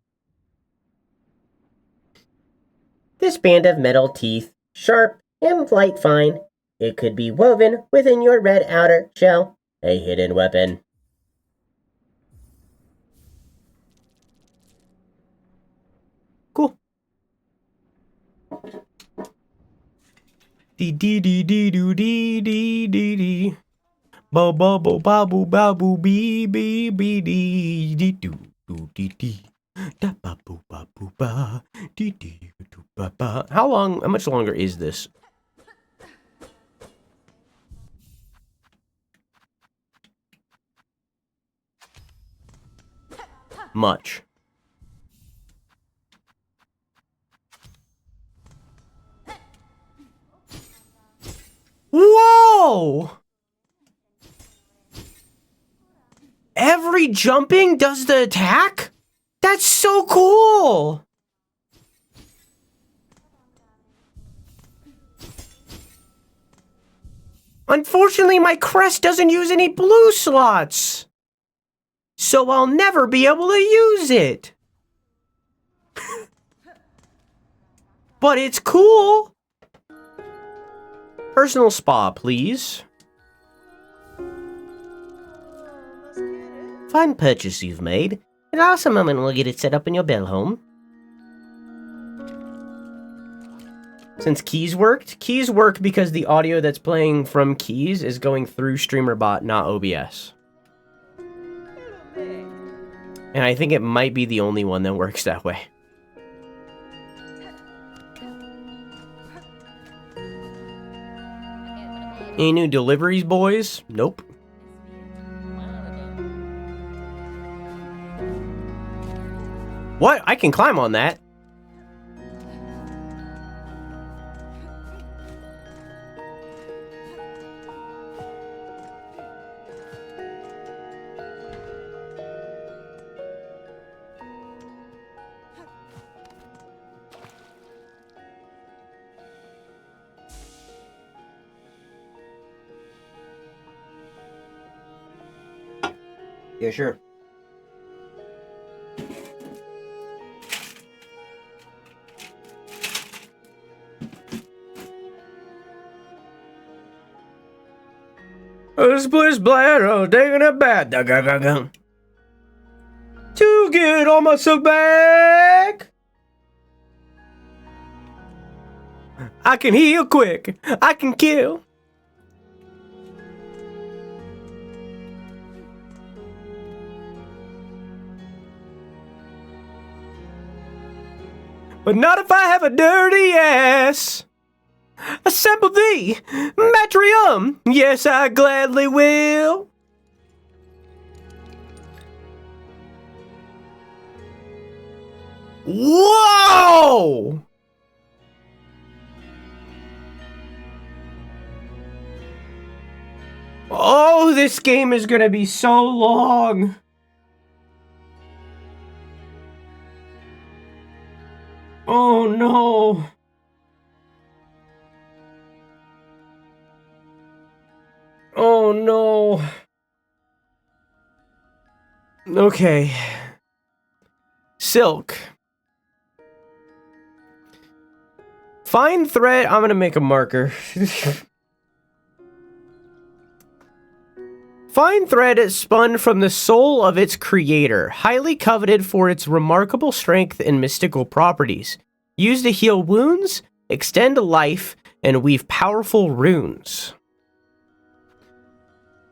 S5: This band of metal teeth, sharp and light fine, it could be woven within your red outer shell, a hidden weapon.
S1: Cool. Dee dee dee dee doo dee dee dee dee. Ba ba ba ba boo ba boo bee bee bee dee dee doo doo dee dee. Da ba boo ba boo ba dee dee doo ba ba. How much longer is this? Much. Whoa! Every jumping does the attack? That's so cool! Unfortunately, my crest doesn't use any blue slots. So I'll never be able to use it. But it's cool. Personal spa, please. Fine purchase you've made. In also a moment we'll get it set up in your bell home. Since keys worked. Keys work because the audio that's playing from keys is going through StreamerBot, not OBS. And I think it might be the only one that works that way. Any new deliveries, boys? Nope. What? I can climb on that. Yeah, sure. Splish bladder, taking a bath. To get all my silk back. I can heal quick. I can kill. But not if I have a dirty ass. Assemble thee, Matrium. Yes, I gladly will. Whoa! Oh, this game is gonna be so long. Oh no. Oh no. Okay. Silk. Find thread. I'm gonna make a marker. Fine thread is spun from the soul of its creator, highly coveted for its remarkable strength and mystical properties. Used to heal wounds, extend life, and weave powerful runes.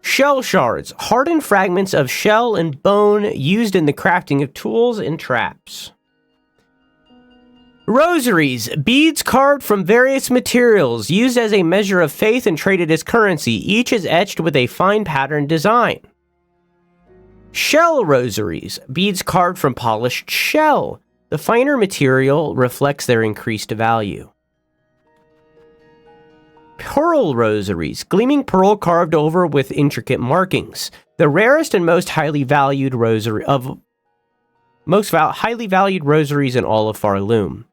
S1: Shell shards, hardened fragments of shell and bone used in the crafting of tools and traps. Rosaries, beads carved from various materials, used as a measure of faith and traded as currency. Each is etched with a fine pattern design. Shell rosaries, beads carved from polished shell. The finer material reflects their increased value. Pearl rosaries, gleaming pearl carved over with intricate markings. The rarest and most highly valued rosaries in all of Farloom.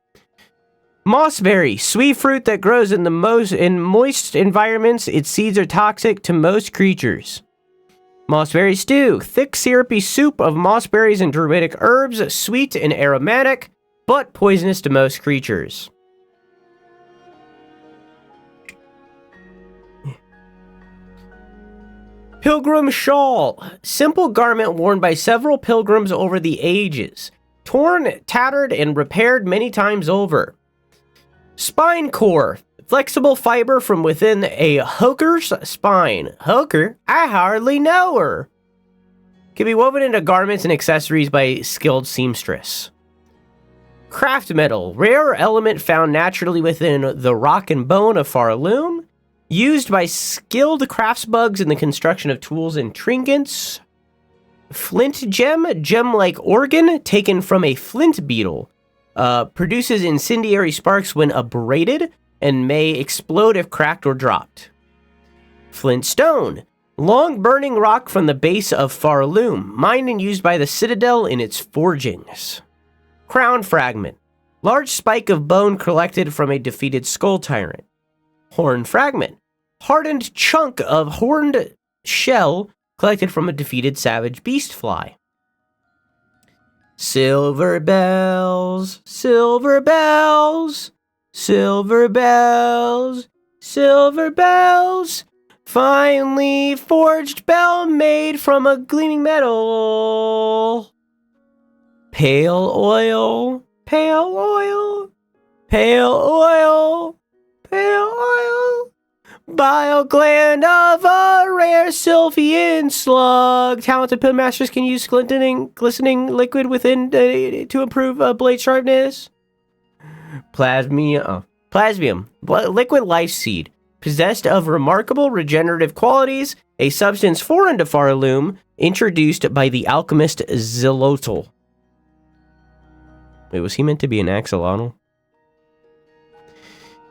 S1: Mossberry, sweet fruit that grows in moist environments. Its seeds are toxic to most creatures. Mossberry stew, thick syrupy soup of mossberries and druidic herbs, sweet and aromatic, but poisonous to most creatures. Pilgrim shawl, simple garment worn by several pilgrims over the ages, torn, tattered, and repaired many times over. Spine core, flexible fiber from within a hooker's spine. Hooker? I hardly know her. Can be woven into garments and accessories by skilled seamstress. Craft metal, rare element found naturally within the rock and bone of Farloom. Used by skilled craftsbugs in the construction of tools and trinkets. Flint gem, gem-like organ taken from a flint beetle. Produces incendiary sparks when abraded and may explode if cracked or dropped. Flint stone, long burning rock from the base of Farloom, mined and used by the Citadel in its forgings. Crown fragment, large spike of bone collected from a defeated skull tyrant. Horn fragment, hardened chunk of horned shell collected from a defeated savage beast fly. Silver bells, silver bells, silver bells, silver bells. Finely forged bell made from a gleaming metal. Pale oil, pale oil, pale oil, Bile gland of a rare Sylphian slug. Talented pillmasters can use glistening liquid within to improve blade sharpness. Plasmium, liquid life seed, possessed of remarkable regenerative qualities, a substance foreign to Farloom, introduced by the alchemist Xilotl. Wait, was he meant to be an axolotl?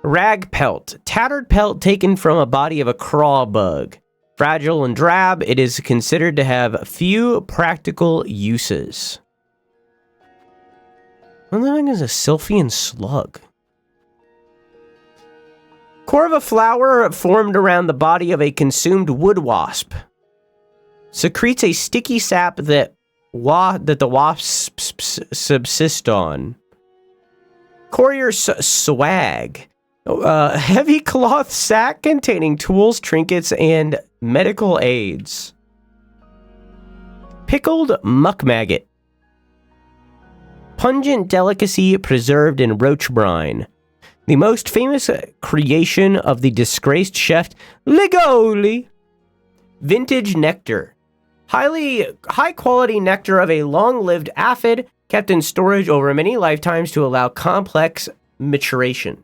S1: Rag pelt, tattered pelt taken from a body of a craw bug. Fragile and drab, it is considered to have few practical uses. What the heck is a Sylphian slug? Core of a flower formed around the body of a consumed wood wasp. Secretes a sticky sap that the wasps subsist on. Courier swag. Heavy cloth sack containing tools, trinkets, and medical aids. Pickled muck maggot. Pungent delicacy preserved in roach brine. The most famous creation of the disgraced chef Ligoli. Vintage nectar. High quality nectar of a long-lived aphid kept in storage over many lifetimes to allow complex maturation.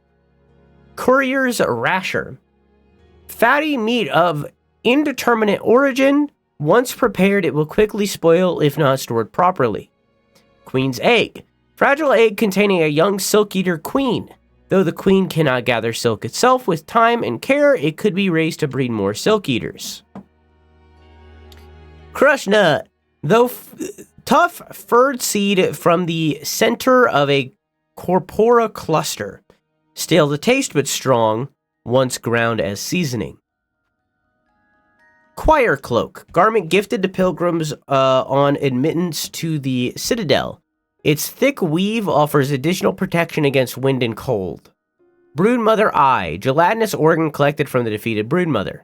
S1: Courier's rasher. Fatty meat of indeterminate origin. Once prepared, it will quickly spoil if not stored properly. Queen's egg. Fragile egg containing a young silk-eater queen. Though the queen cannot gather silk itself, with time and care, it could be raised to breed more silk-eaters. Crush nut. Though tough, furred seed from the center of a corpora cluster. Stale to taste but strong, once ground as seasoning. Choir cloak, garment gifted to pilgrims on admittance to the citadel. Its thick weave offers additional protection against wind and cold. Broodmother eye, gelatinous organ collected from the defeated broodmother.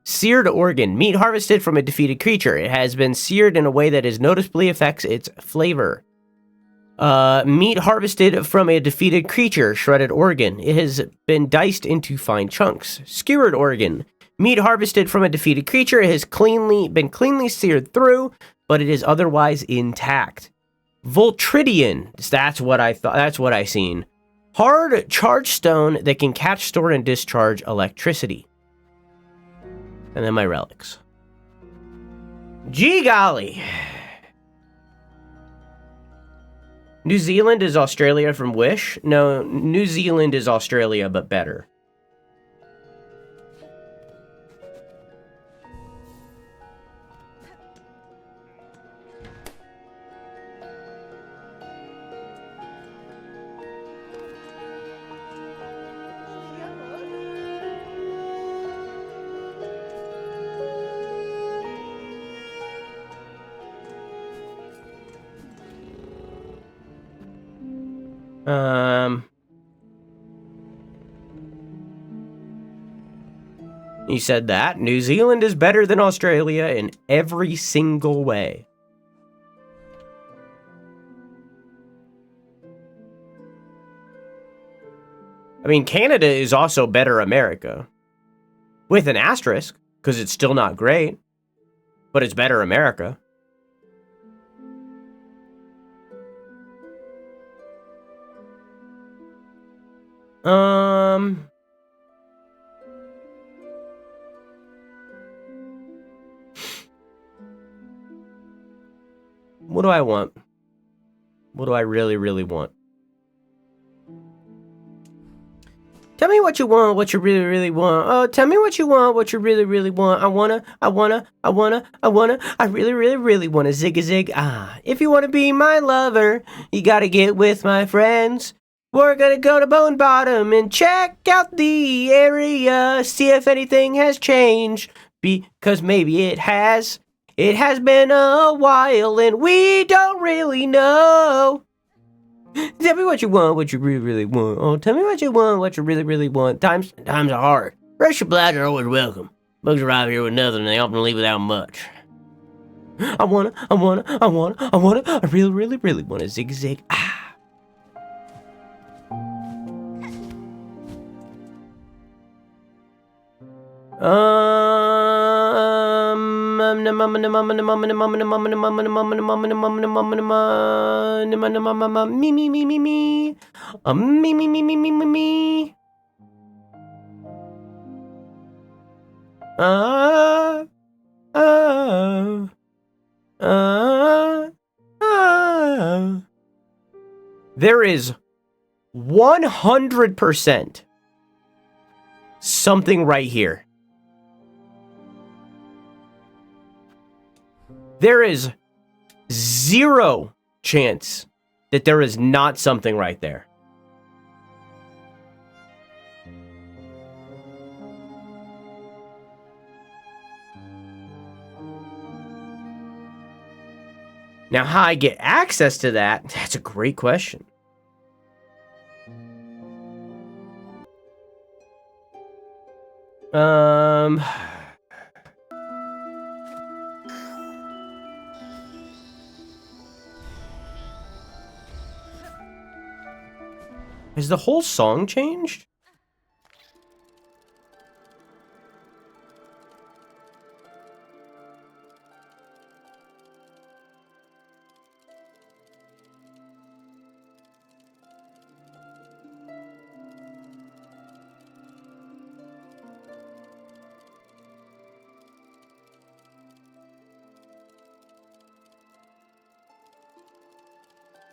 S1: Seared organ, meat harvested from a defeated creature. It has been seared in a way that noticeably affects its flavor. Meat harvested from a defeated creature, shredded organ. It has been diced into fine chunks. Skewered organ. Meat harvested from a defeated creature. It has been cleanly seared through, but it is otherwise intact. Voltridian. That's what I thought. That's what I seen. Hard charged stone that can catch, store, and discharge electricity. And then my relics. Gee golly. New Zealand is Australia from Wish? No, New Zealand is Australia, but better. You said that. New Zealand is better than Australia in every single way. I mean, Canada is also better America. With an asterisk, because it's still not great. But it's better America. What do I want? What do I really, really want? Tell me what you want, what you really, really want. Oh, tell me what you want, what you really, really want. I really, really, really want a zig-a-zig. If you want to be my lover, you gotta get with my friends. We're gonna go to Bone Bottom and check out the area, see if anything has changed, because maybe it has. It has been a while and we don't really know. Tell me what you want, what you really, really want. Oh, tell me what you want, what you really, really want. Times are hard. Fresh supplies are always welcome. Bugs arrive here with nothing and they often leave without much. I really, really, really want a zig-zag. Me. Uh, uh, uh, uh. There is 100% something right here. There is 0 chance that there is not something right there. Now, how I get access to that, that's a great question. Has the whole song changed?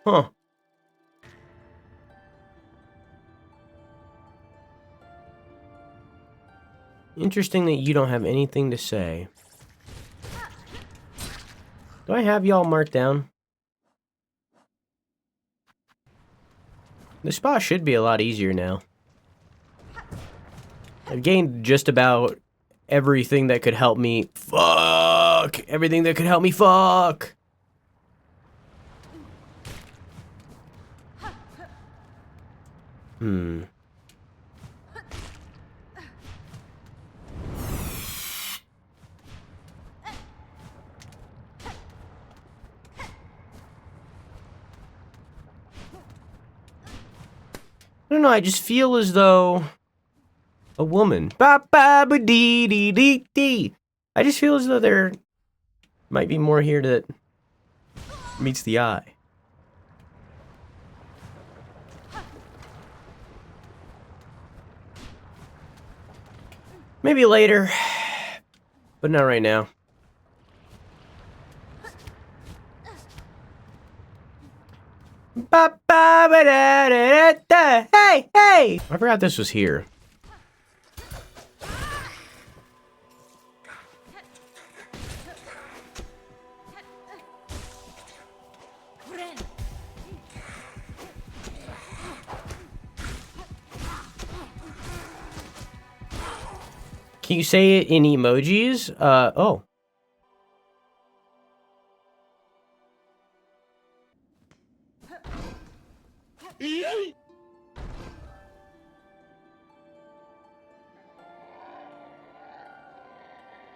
S1: Huh. Interesting that you don't have anything to say. Do I have y'all marked down? The spot should be a lot easier now. I've gained just about everything that could help me. Fuck! Everything that could help me fuck! I don't know, I just feel as though a woman. Ba ba ba dee dee dee dee. I just feel as though there might be more here that meets the eye. Maybe later, but not right now. Ba ba ba da da da da. Hey, hey! I forgot this was here. Can you say it in emojis? Oh.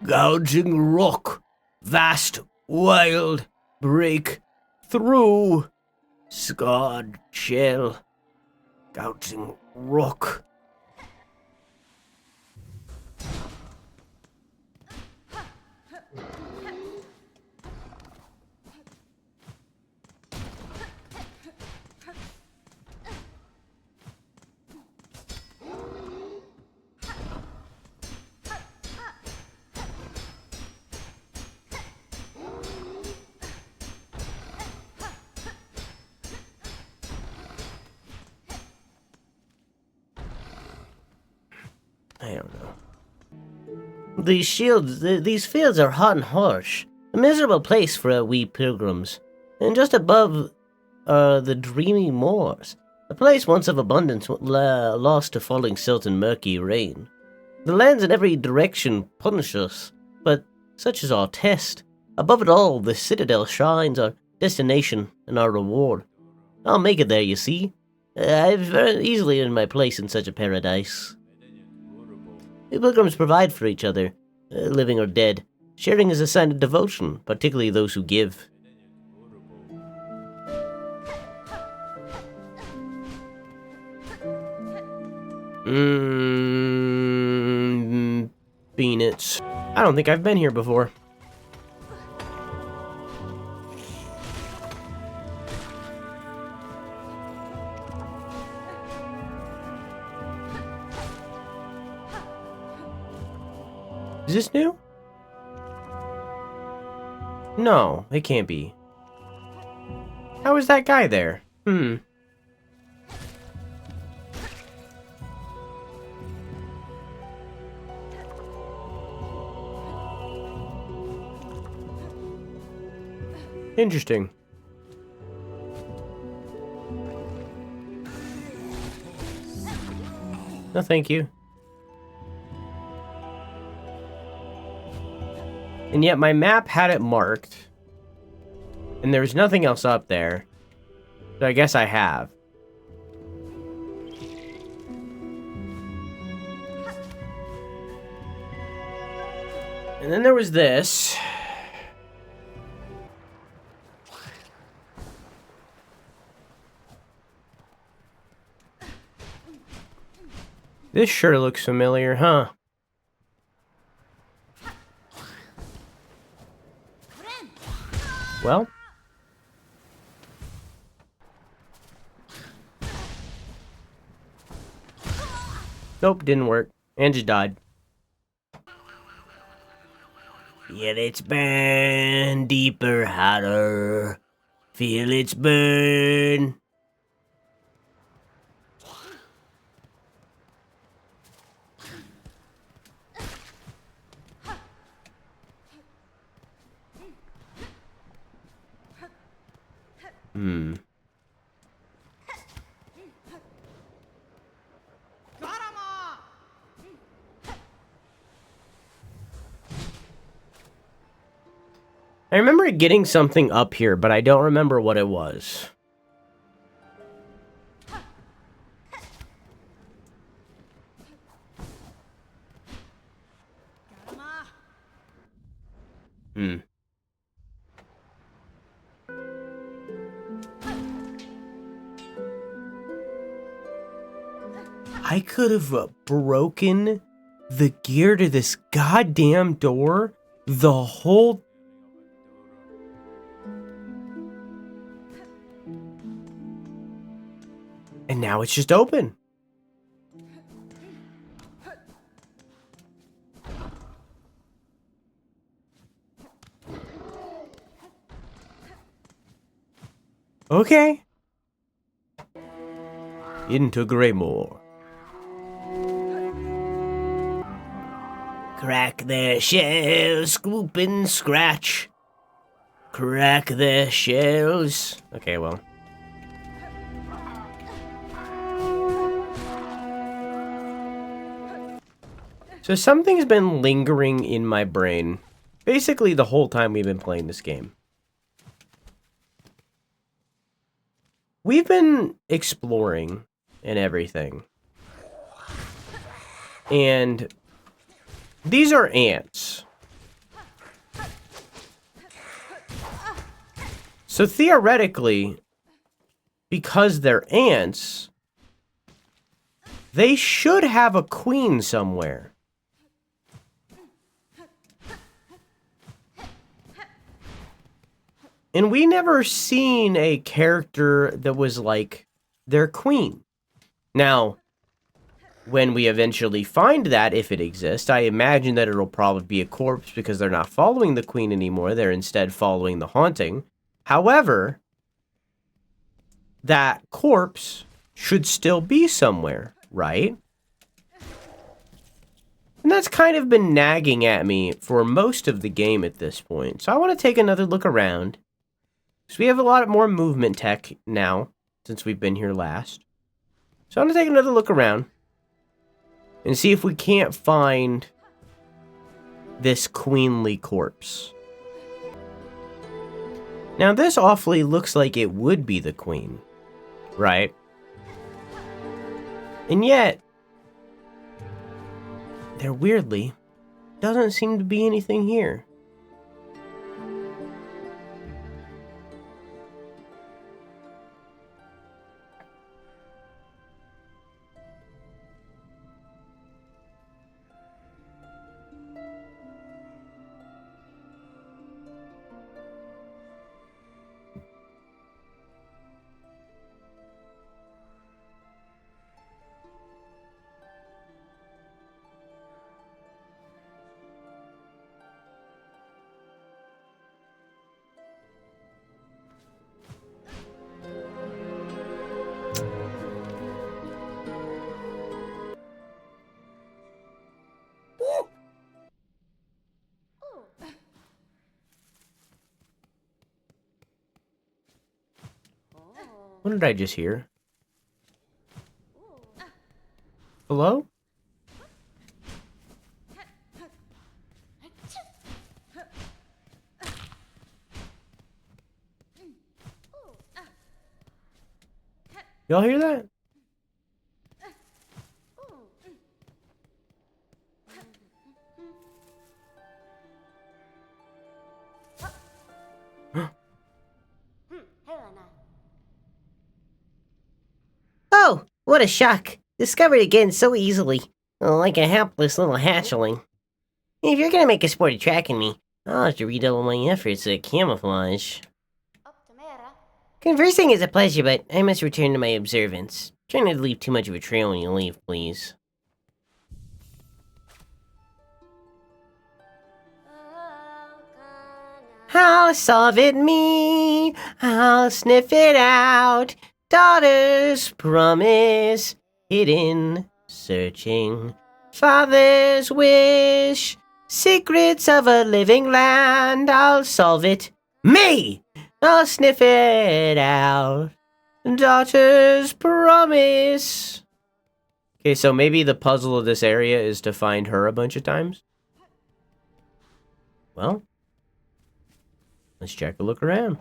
S1: Gouging rock, vast, wild, break through, scarred shell, gouging rock. I don't know.
S3: These fields are hot and harsh. A miserable place for we pilgrims. And just above are the dreamy moors. A place once of abundance, lost to falling silt and murky rain. The lands in every direction punish us, but such is our test. Above it all, the citadel shines our destination and our reward. I'll make it there, you see. I've very easily earned my place in such a paradise. The pilgrims provide for each other, living or dead. Sharing is a sign of devotion, particularly those who give.
S1: Peanuts. I don't think I've been here before. Is this new? No, it can't be. How is that guy there? Interesting. No, thank you. And yet my map had it marked. And there was nothing else up there. So I guess I have. And then there was this. This sure looks familiar, huh? Well. Nope, didn't work. And just died.
S3: Feel its burn, deeper, hotter. Feel its burn.
S1: I remember getting something up here, but I don't remember what it was. I could have broken the gear to this goddamn door the whole... And now it's just open. Okay. Into Greymore.
S3: Crack their shells, scoop and scratch. Crack their shells.
S1: Okay, well. So something's been lingering in my brain basically the whole time we've been playing this game. We've been exploring and everything. And these are ants. So theoretically, because they're ants, they should have a queen somewhere. And we never seen a character that was like their queen. Now, when we eventually find that, if it exists, I imagine that it'll probably be a corpse because they're not following the queen anymore. They're instead following the haunting. However, that corpse should still be somewhere, right? And that's kind of been nagging at me for most of the game at this point. So I want to take another look around. So we have a lot more movement tech now, since we've been here last. So I'm going to take another look around and see if we can't find this queenly corpse. Now this awfully looks like it would be the queen, right? And yet, there weirdly doesn't seem to be anything here. What did I just hear? Hello? Y'all hear that?
S3: Oh, what a shock. Discovered again so easily. Like a helpless little hatchling. If you're gonna make a sport of tracking me, I'll have to redouble my efforts at camouflage. Conversing is a pleasure, but I must return to my observance. Try not to leave too much of a trail when you leave, please. I'll solve it me, I'll sniff it out. Daughter's promise, hidden, searching. Father's wish, secrets of a living land. I'll solve it me, I'll sniff it out. Daughter's promise.
S1: Okay, so maybe the puzzle of this area is to find her a bunch of times? Well, let's check a look around.